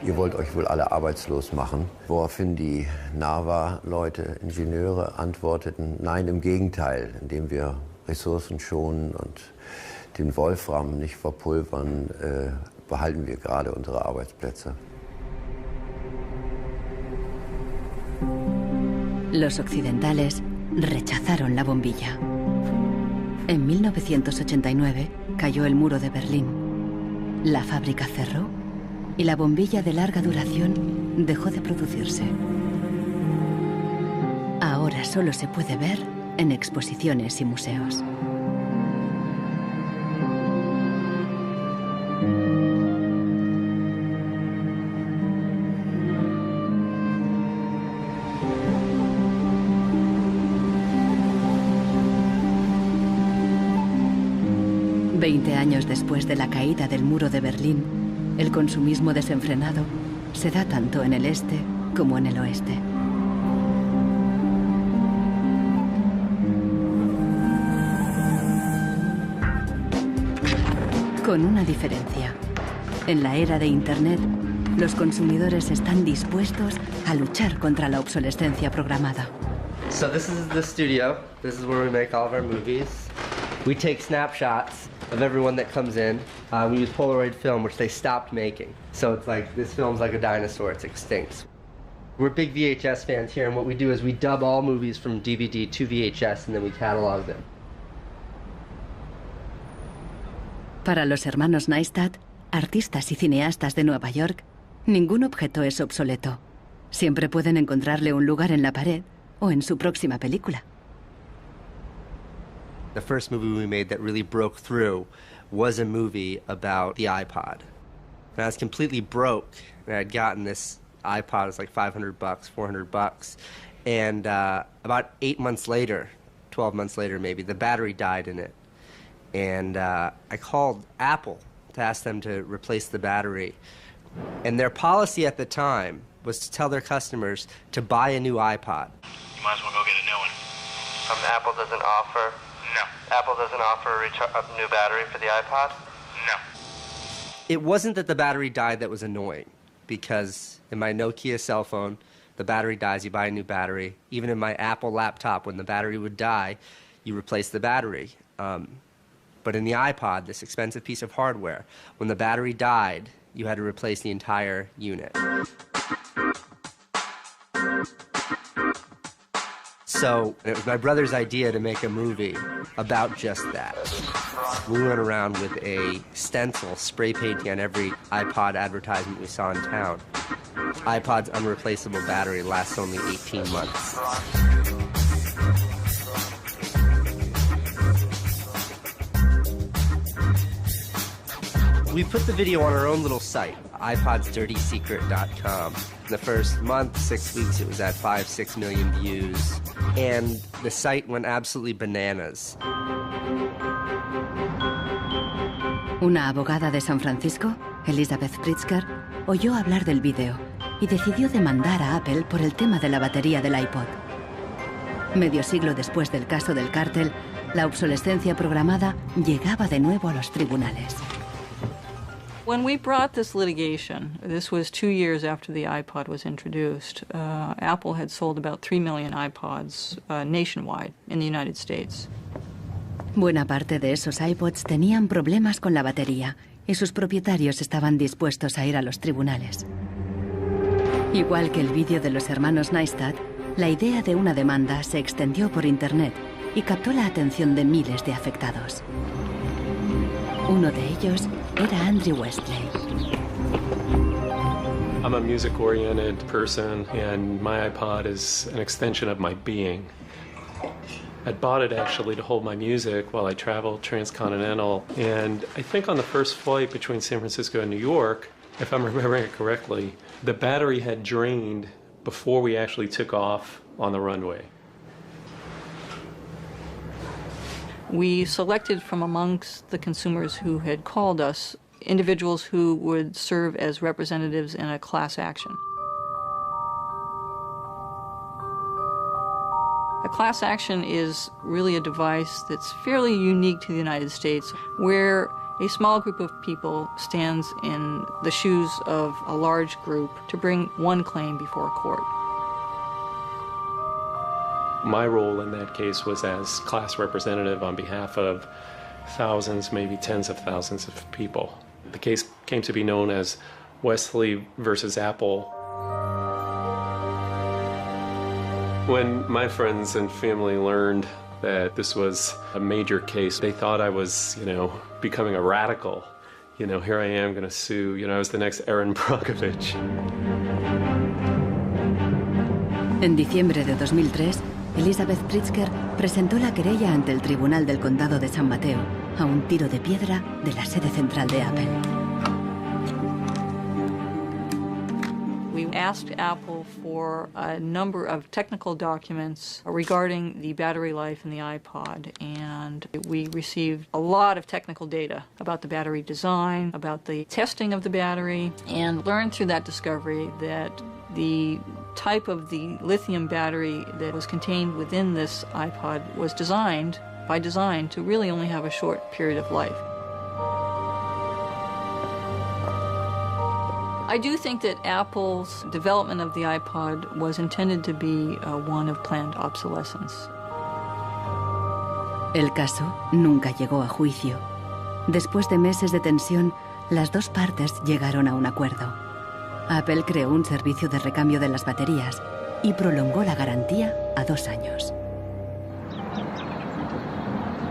ihr wollt euch wohl alle arbeitslos machen. Woraufhin die NAVA-Leute, Ingenieure, antworteten, nein, im Gegenteil, indem wir Ressourcen schonen und den Wolfram nicht verpulvern, behalten wir gerade unsere Arbeitsplätze. Los occidentales rechazaron la bombilla. En 1989 cayó el muro de Berlín. La fábrica cerró y la bombilla de larga duración dejó de producirse. Ahora solo se puede ver en exposiciones y museos. Veinte años después de la caída del muro de Berlín, el consumismo desenfrenado se da tanto en el este como en el oeste. Con una diferencia. En la era de Internet, los consumidores están dispuestos a luchar contra la obsolescencia programada. So this is the studio. This is where we make all of our movies. We take snapshots of everyone that comes in. We use Polaroid film, which they stopped making. So it's like, this film's like a dinosaur, it's extinct. We're big VHS fans here, and what we do is we dub all movies from DVD to VHS, and then we catalog them. Para los hermanos Neistat, artistas y cineastas de Nueva York, ningún objeto es obsoleto. Siempre pueden encontrarle un lugar en la pared o en su próxima película. The first movie we made that really broke through was a movie about the iPod. And I was completely broke, and I had gotten this iPod. It was like $500, $400. And about 8 months later, 12 months later maybe, the battery died in it. And I called Apple to ask them to replace the battery. And their policy at the time was to tell their customers to buy a new iPod. You might as well go get a new one. Apple doesn't offer No. Apple doesn't offer a new battery for the iPod? No. It wasn't that the battery died that was annoying, because in my Nokia cell phone, the battery dies, you buy a new battery. Even in my Apple laptop, when the battery would die, you replace the battery. But in the iPod, this expensive piece of hardware, when the battery died, you had to replace the entire unit. So it was my brother's idea to make a movie about just that. We went around with a stencil spray painting on every iPod advertisement we saw in town. iPod's unreplaceable battery lasts only 18 months. We put the video on our own little site, iPodsDirtySecret.com. In the first month, 6 weeks, it was at 5-6 million views. And the site went absolutely bananas. Una abogada de San Francisco, Elizabeth Pritzker, oyó hablar del vídeo y decidió demandar a Apple por el tema de la batería del iPod. Medio siglo después del caso del cártel, la obsolescencia programada llegaba de nuevo a los tribunales. When we brought this litigation, this was 2 years after the iPod was introduced, Apple had sold about 3 million iPods nationwide in the United States. Buena parte de esos iPods tenían problemas con la batería y sus propietarios estaban dispuestos a ir a los tribunales. Igual que el vídeo de los hermanos Neistat, la idea de una demanda se extendió por Internet y captó la atención de miles de afectados. Uno de ellos era Andrew Westley. I'm a music-oriented person, and my iPod is an extension of my being. I bought it actually to hold my music while I traveled transcontinental, and I think on the first flight between San Francisco and New York, if I'm remembering it correctly, the battery had drained before we actually took off on the runway. We selected from amongst the consumers who had called us individuals who would serve as representatives in a class action. A class action is really a device that's fairly unique to the United States, where a small group of people stands in the shoes of a large group to bring one claim before a court. My role in that case was as class representative on behalf of thousands, maybe tens of thousands of people. The case came to be known as Westley versus Apple. When my friends and family learned that this was a major case, they thought I was, becoming a radical. Here I am going to sue. I was the next Erin Brockovich. En diciembre de 2003, Elizabeth Pritzker presentó la querella ante el Tribunal del Condado de San Mateo, a un tiro de piedra de la sede central de Apple. We asked Apple for a number of technical documents regarding the battery life in the iPod, and we received a lot of technical data about the battery design, about the testing of the battery, and learned through that discovery that the type of the lithium battery that was contained within this iPod was designed, by design, to really only have a short period of life. I do think that Apple's development of the iPod was intended to be one of planned obsolescence. El caso nunca llegó a juicio. Después de meses de tensión, las dos partes llegaron a un acuerdo. Apple creó un servicio de recambio de las baterías y prolongó la garantía a 2 años.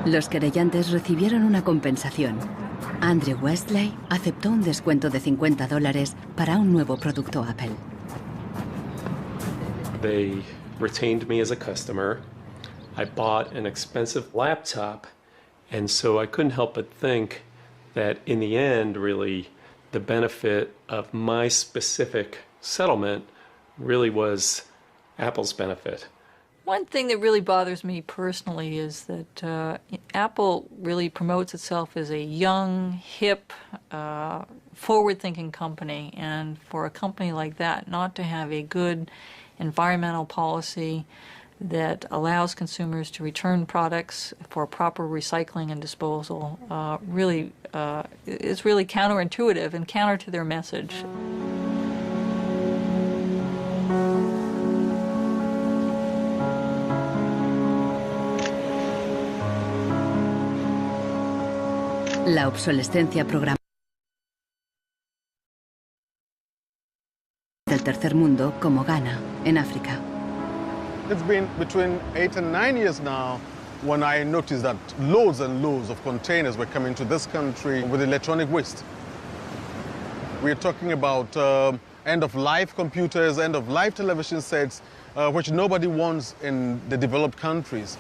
Los querellantes recibieron una compensación. Andrew Westley aceptó un descuento de $50 para un nuevo producto Apple. They retained me as a customer. I bought an expensive laptop, and so I couldn't help but think that in the end, really, the benefit of my specific settlement really was Apple's benefit. One thing that really bothers me personally is that Apple really promotes itself as a young, hip, forward-thinking company, and for a company like that not to have a good environmental policy that allows consumers to return products for proper recycling and disposal is really counterintuitive and counter to their message. La obsolescencia programada del tercer mundo, como Ghana, en África. It's been between 8 and 9 years now when I noticed that loads and loads of containers were coming to this country with electronic waste. We're talking about end-of-life computers, end-of-life television sets, which nobody wants in the developed countries.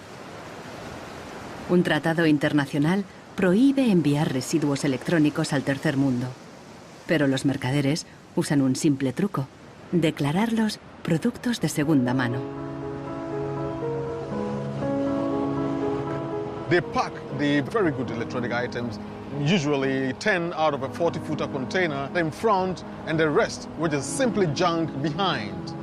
Un tratado internacional prohíbe enviar residuos electrónicos al tercer mundo. Pero los mercaderes usan un simple truco: declararlos productos de segunda mano. They pack the very good electronic items, usually 10 out of a 40-footer container, in front, and the rest, which is simply junk, behind.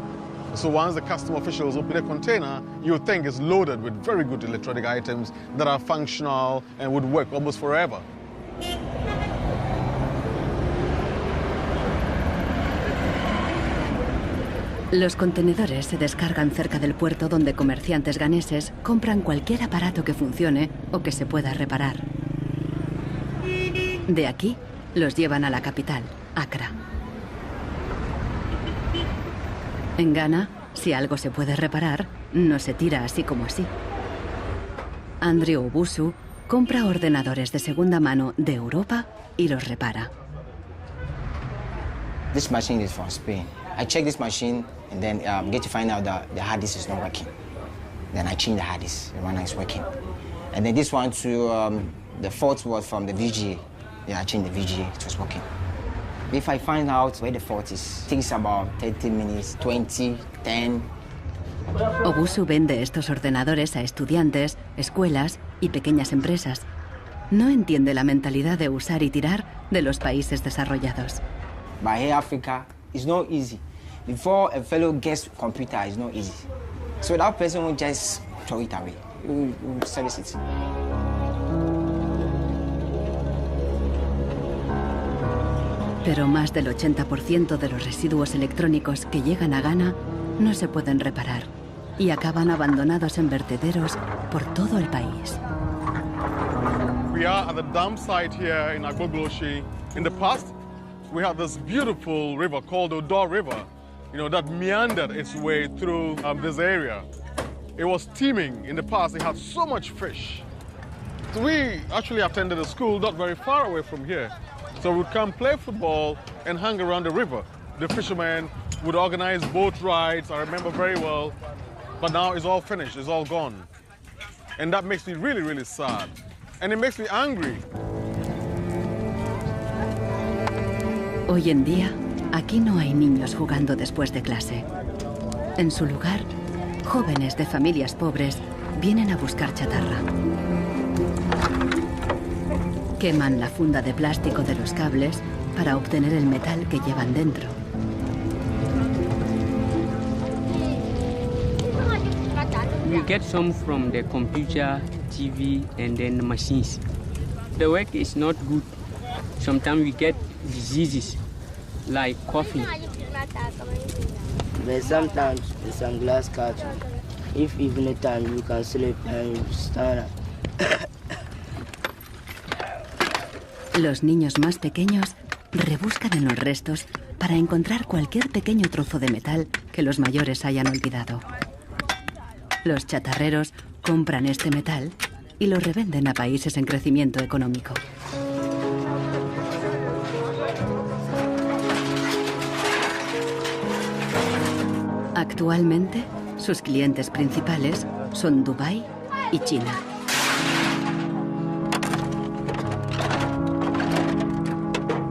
So once the custom officials open a container, you would think it's loaded with very good electronic items that are functional and would work almost forever. Los contenedores se descargan cerca del puerto donde comerciantes ganeses compran cualquier aparato que funcione o que se pueda reparar. De aquí, los llevan a la capital, Accra. En Ghana, si algo se puede reparar, no se tira así como así. Andrew Obusu compra ordenadores de segunda mano de Europa y los repara. This machine is from Spain. I check this machine and then get to find out that the hard disk is not working. Then I change the hard disk, the one is working. And then this one too, the fault was from the VGA. Yeah, I changed the VGA, it was working. If I find out where the fault is, it takes about 30 minutes, 20, 10. Obusu vende estos ordenadores a estudiantes, escuelas y pequeñas empresas. No entiende la mentalidad de usar y tirar de los países desarrollados. But here Africa, it's not easy. Before a fellow gets a computer, it's not easy. So that person will just throw it away. Will service it. Pero más del 80% de los residuos electrónicos que llegan a Ghana no se pueden reparar y acaban abandonados en vertederos por todo el país. We are at the dump site here in Agbogloshi. In the past, we had this beautiful river called Odo River, that meandered its way through this area. It was teeming. In the past, it had so much fish. So we actually attended a school not very far away from here. So we'd come play football and hang around the river. The fishermen would organize boat rides, I remember very well. But now it's all finished, it's all gone. And that makes me really, really sad. And it makes me angry. Hoy en día, aquí no hay niños jugando después de clase. En su lugar, jóvenes de familias pobres vienen a buscar chatarra. Queman la funda de plástico de los cables para obtener el metal que llevan dentro. We get some from the computer, TV, and then the machines. The work is not good. Sometimes we get diseases like coughing. But sometimes there's some glass carton. If evening time you can sleep and you stand up. Los niños más pequeños rebuscan en los restos para encontrar cualquier pequeño trozo de metal que los mayores hayan olvidado. Los chatarreros compran este metal y lo revenden a países en crecimiento económico. Actualmente, sus clientes principales son Dubái y China.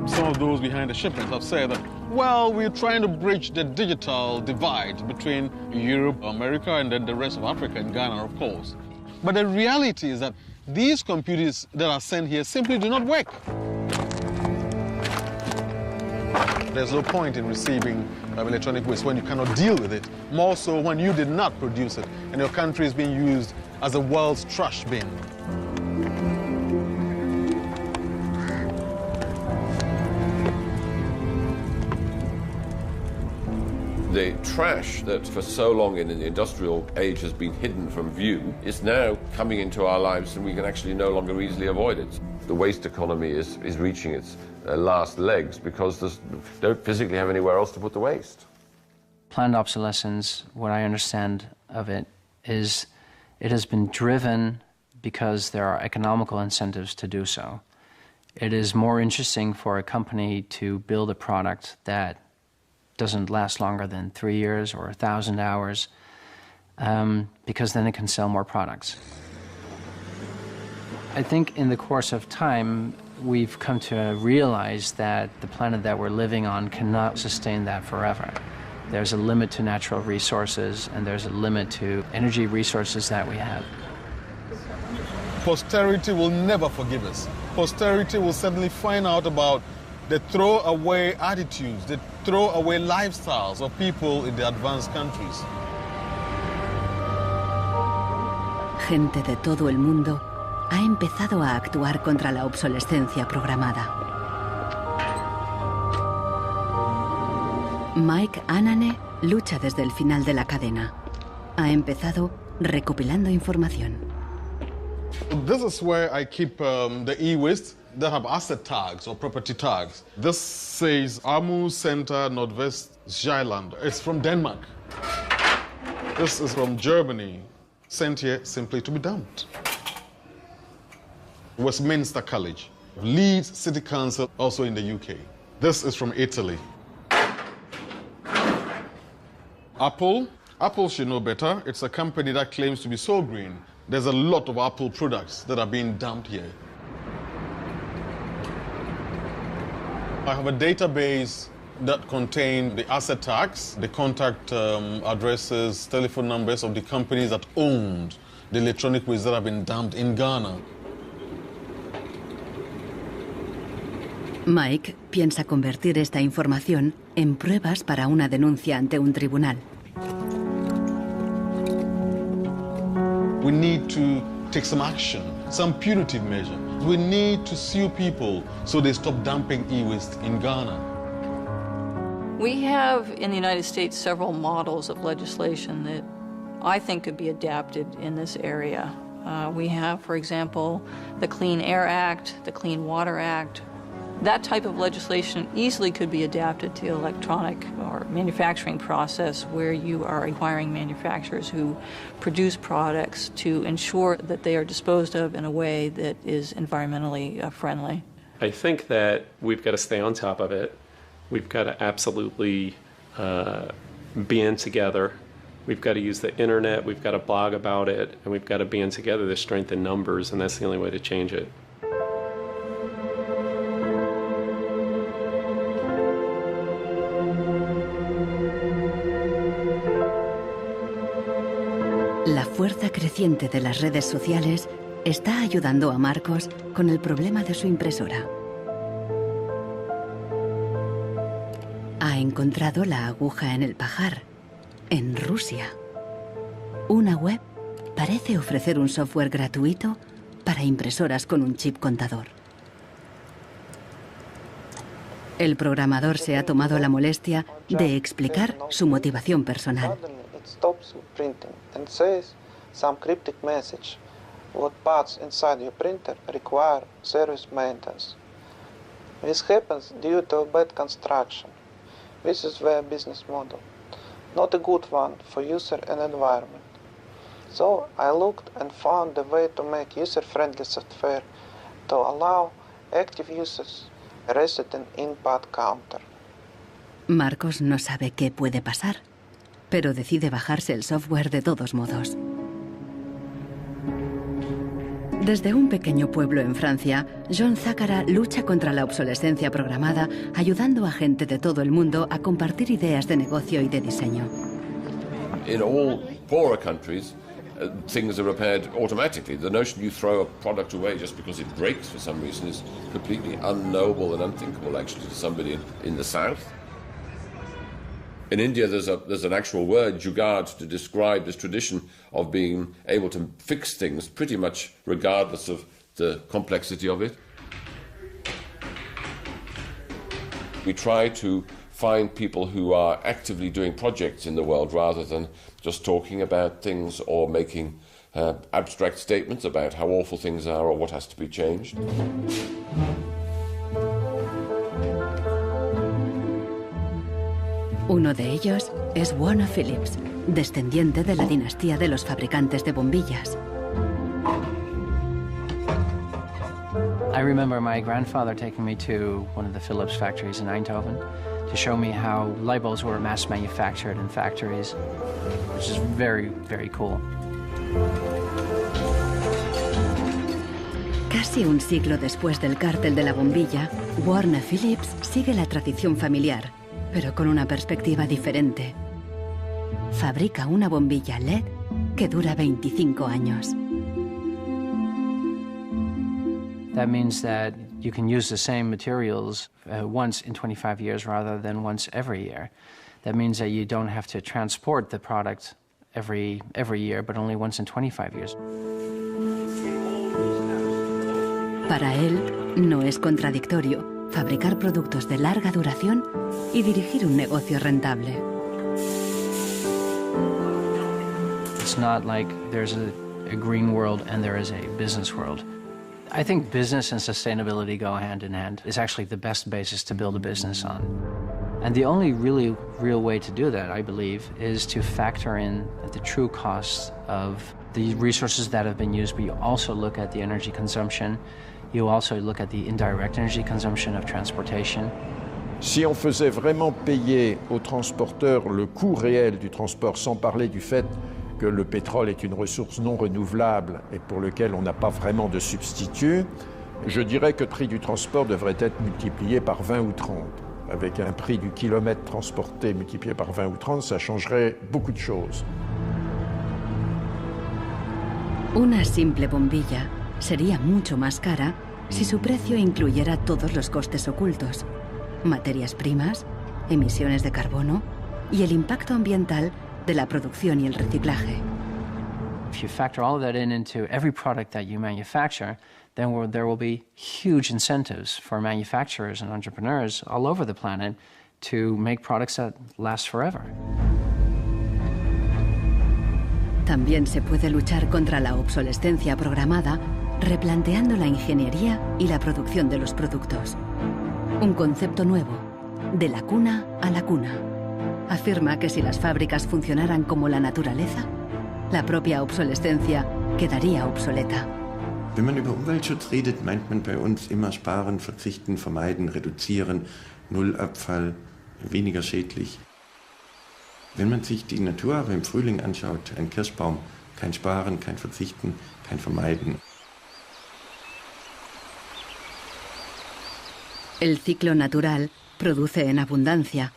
Some of those behind the shipments have said that, well, we're trying to bridge the digital divide between Europe, America, and then the rest of Africa and Ghana, of course. But the reality is that these computers that are sent here simply do not work. There's no point in receiving electronic waste when you cannot deal with it, more so when you did not produce it and your country is being used as the world's trash bin. The trash that for so long in the industrial age has been hidden from view is now coming into our lives and we can actually no longer easily avoid it. The waste economy is reaching its last legs because they don't physically have anywhere else to put the waste. Planned obsolescence, what I understand of it, is it has been driven because there are economical incentives to do so. It is more interesting for a company to build a product that doesn't last longer than 3 years or 1,000 hours, because then it can sell more products. I think in the course of time, we've come to realize that the planet that we're living on cannot sustain that forever. There's a limit to natural resources, and there's a limit to energy resources that we have. Posterity will never forgive us. Posterity will suddenly find out about the throwaway attitudes, the throwaway lifestyles of people in the advanced countries. Gente de todo el mundo ha empezado a actuar contra la obsolescencia programada. Mike Anane lucha desde el final de la cadena. Ha empezado recopilando información. This is where I keep the e-waste that have asset tags or property tags. This says Amu Center Nordvest Zeeland. It's from Denmark. This is from Germany, sent here simply to be dumped. Westminster College, Leeds City Council, also in the UK. This is from Italy. Apple should know better. It's a company that claims to be so green. There's a lot of Apple products that are being dumped here. I have a database that contains the asset tags, the contact addresses, telephone numbers of the companies that owned the electronic waste that have been dumped in Ghana. Mike piensa convertir esta información en pruebas para una denuncia ante un tribunal. We need to take some action, some punitive measure. We need to sue people so they stop dumping e-waste in Ghana. We have in the United States several models of legislation that I think could be adapted in this area. We have, for example, the Clean Air Act, the Clean Water Act. That type of legislation easily could be adapted to the electronic or manufacturing process where you are requiring manufacturers who produce products to ensure that they are disposed of in a way that is environmentally friendly. I think that we've got to stay on top of it. We've got to absolutely band together. We've got to use the internet, we've got to blog about it, and we've got to band together to strengthen numbers, and that's the only way to change it. La fuerza creciente de las redes sociales está ayudando a Marcos con el problema de su impresora. Ha encontrado la aguja en el pajar, en Rusia. Una web parece ofrecer un software gratuito para impresoras con un chip contador. El programador se ha tomado la molestia de explicar su motivación personal. Stops printing and says some cryptic message. What parts inside your printer require service maintenance. This happens due to a bad construction. This is their business model. Not a good one for user and environment. So I looked and found a way to make user-friendly software to allow active users a reset an input counter. Marcos no sabe qué puede pasar, pero decide bajarse el software de todos modos. Desde un pequeño pueblo en Francia, John Zácara lucha contra la obsolescencia programada, ayudando a gente de todo el mundo a compartir ideas de negocio y de diseño. In all poorer countries, things are repaired automatically. The notion you throw a product away just because it breaks for some reason is completely unknowable and unthinkable, actually, to somebody in the South. In India, there's an actual word, jugaad, to describe this tradition of being able to fix things pretty much regardless of the complexity of it. We try to find people who are actively doing projects in the world rather than just talking about things or making abstract statements about how awful things are or what has to be changed. Uno de ellos es Warner Phillips, descendiente de la dinastía de los fabricantes de bombillas. I remember my grandfather taking me to one of the Philips factories in Eindhoven to show me how light bulbs were mass manufactured in factories, which is very, very cool. Casi un siglo después del cártel de la bombilla, Warner Phillips sigue la tradición familiar, pero con una perspectiva diferente. Fabrica una bombilla LED que dura 25 años. That means that you can use the same materials once in 25 years rather than once every year. That means that you don't have to transport the product every year, but only once in 25 years. Para él, no es contradictorio fabricar productos de larga duración y dirigir un negocio rentable. It's not like there's a green world and there is a business world. I think business and sustainability go hand in hand. It's actually the best basis to build a business on. And the only really real way to do that, I believe, is to factor in the true costs of the resources that have been used, but you also look at the energy consumption. You also look at the indirect energy consumption of transportation. Si on faisait vraiment payer aux transporteurs le coût réel du transport, sans parler du fait que le pétrole est une ressource non renouvelable et pour lequel on n'a pas vraiment de substitut, je dirais que le prix du transport devrait être multiplié par 20 ou 30. Avec un prix du kilomètre transporté multiplié par 20 ou 30, ça changerait beaucoup de choses. Una simple bombilla sería mucho más cara si su precio incluyera todos los costes ocultos, materias primas, emisiones de carbono y el impacto ambiental de la producción y el reciclaje. If you factor all of that into every product that you manufacture, then there will be huge incentives for manufacturers and entrepreneurs all over the planet to make products that last forever. También se puede luchar contra la obsolescencia programada replanteando la ingeniería y la producción de los productos. Un concepto nuevo, de la cuna a la cuna. Afirma que si las fábricas funcionaran como la naturaleza, la propia obsolescencia quedaría obsoleta. Wenn man über Umweltschutz redet, meint man bei uns immer sparen, verzichten, vermeiden, reduzieren, Nullabfall, weniger schädlich. Wenn man sich die Natur aber im Frühling anschaut, ein Kirschbaum, kein Sparen, kein Verzichten, kein Vermeiden. El ciclo natural produce en abundancia,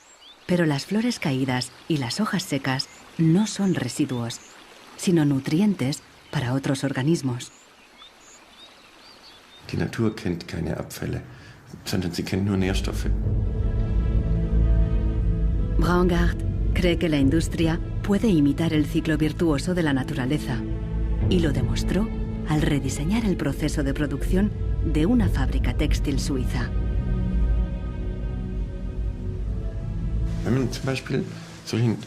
pero las flores caídas y las hojas secas no son residuos, sino nutrientes para otros organismos. Die Natur kennt keine Abfälle, sondern sie kennt nur Nährstoffe. Braungart cree que la industria puede imitar el ciclo virtuoso de la naturaleza y lo demostró al rediseñar el proceso de producción de una fábrica textil suiza. Wenn man zum Beispiel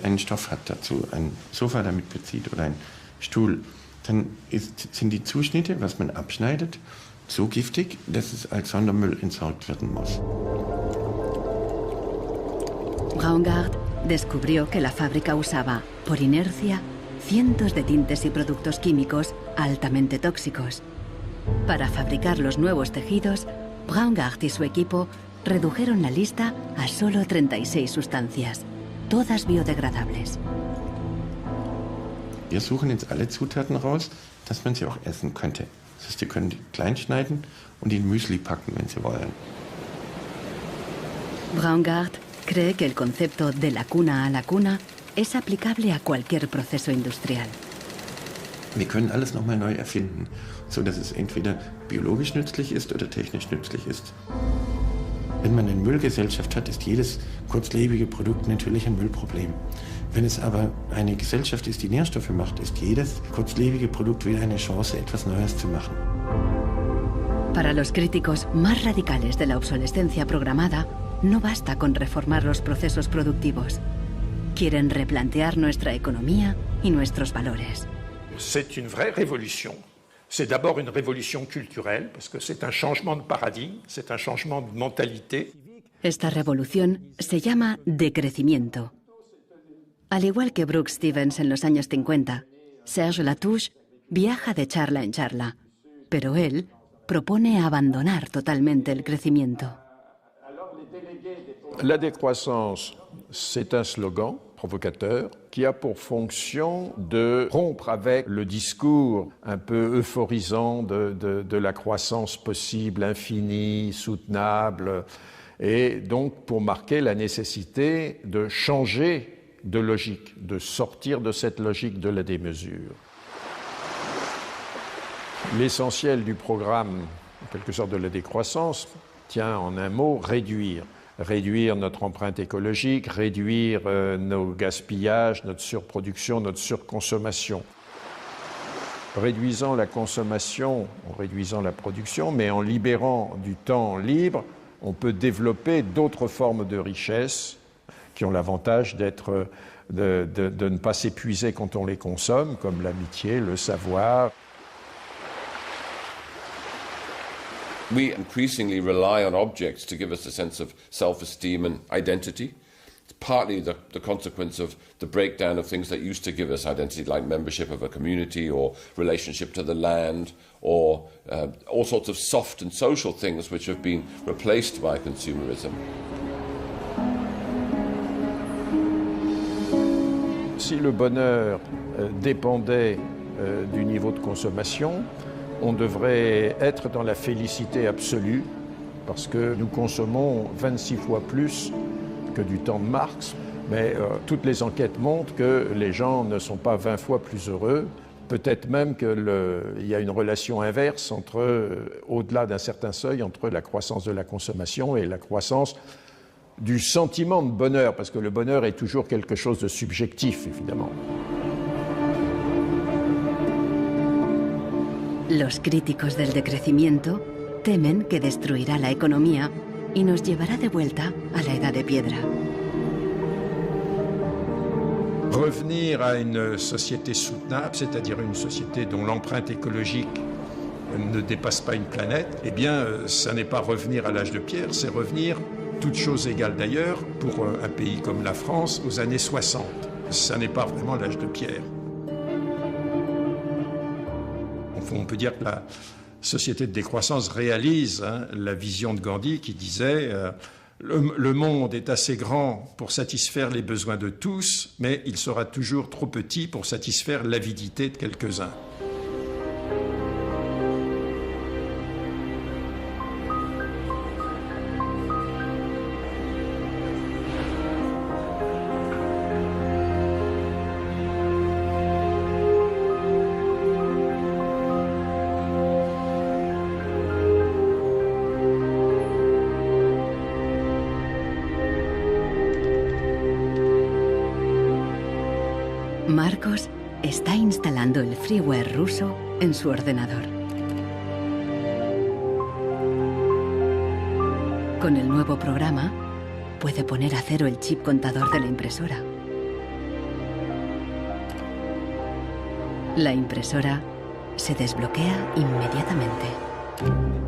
einen Stoff hat, dazu ein Sofa damit bezieht oder einen Stuhl, dann sind die Zuschnitte, was man abschneidet, so giftig, dass es als Sondermüll entsorgt werden muss. Braungart descubrió que la fábrica usaba, por inercia, cientos de tintes y productos químicos altamente tóxicos. Para fabricar los nuevos tejidos, Braungart y su equipo redujeron la lista a solo 36 sustancias, todas biodegradables. Wir suchen jetzt alle Zutaten raus, dass man sie auch essen könnte. Das heißt, Sie können die klein schneiden und in Müsli packen, wenn Sie wollen. Braungart cree que el concepto de la cuna a la cuna es aplicable a cualquier proceso industrial. Wir können alles nochmal neu erfinden, sodass es entweder biologisch nützlich ist oder technisch nützlich ist. Wenn man eine Müllgesellschaft hat, ist jedes kurzlebige Produkt natürlich ein Müllproblem. Wenn es aber eine Gesellschaft ist, die Nährstoffe macht, ist jedes kurzlebige Produkt wieder eine Chance, etwas Neues zu machen. Para los críticos más radicales de la obsolescencia programada, no basta con reformar los procesos productivos. Quieren replantear nuestra economía y nuestros valores. C'est une vraie révolution. C'est d'abord une révolution culturelle, parce que c'est un changement de paradigme, c'est un changement de mentalité. Esta revolución se llama decrecimiento. Al igual que Brooks Stevens en los años 50, Serge Latouche viaja de charla en charla, pero él propone abandonar totalmente el crecimiento. La décroissance, c'est un slogan provocateur qui a pour fonction de rompre avec le discours un peu euphorisant de la croissance possible, infinie, soutenable, et donc pour marquer la nécessité de changer de logique, de sortir de cette logique de la démesure. L'essentiel du programme, en quelque sorte de la décroissance, tient en un mot réduire. Réduire notre empreinte écologique, réduire nos gaspillages, notre surproduction, notre surconsommation. Réduisant la consommation, en réduisant la production, mais en libérant du temps libre, on peut développer d'autres formes de richesse qui ont l'avantage de ne pas s'épuiser quand on les consomme, comme l'amitié, le savoir. We increasingly rely on objects to give us a sense of self-esteem and identity. It's partly the consequence of the breakdown of things that used to give us identity, like membership of a community or relationship to the land, or all sorts of soft and social things which have been replaced by consumerism. Si le bonheur dépendait du niveau de consommation, on devrait être dans la félicité absolue, parce que nous consommons 26 fois plus que du temps de Marx, mais toutes les enquêtes montrent que les gens ne sont pas 20 fois plus heureux. Peut-être même qu'il y a une relation inverse au-delà d'un certain seuil, entre la croissance de la consommation et la croissance du sentiment de bonheur, parce que le bonheur est toujours quelque chose de subjectif, évidemment. Los críticos del decrecimiento temen que destruirá la economía y nos llevará de vuelta a la edad de piedra. Revenir à une société soutenable, c'est-à-dire une société dont l'empreinte écologique ne dépasse pas une planète, eh bien, ça n'est pas revenir à l'âge de pierre, c'est revenir, toutes choses égales d'ailleurs, pour un pays comme la France, aux années 60. Ça n'est pas vraiment l'âge de pierre. On peut dire que la société de décroissance réalise la vision de Gandhi qui disait le monde est assez grand pour satisfaire les besoins de tous, mais il sera toujours trop petit pour satisfaire l'avidité de quelques-uns. Marcos está instalando el freeware ruso en su ordenador. Con el nuevo programa, puede poner a cero el chip contador de la impresora. La impresora se desbloquea inmediatamente.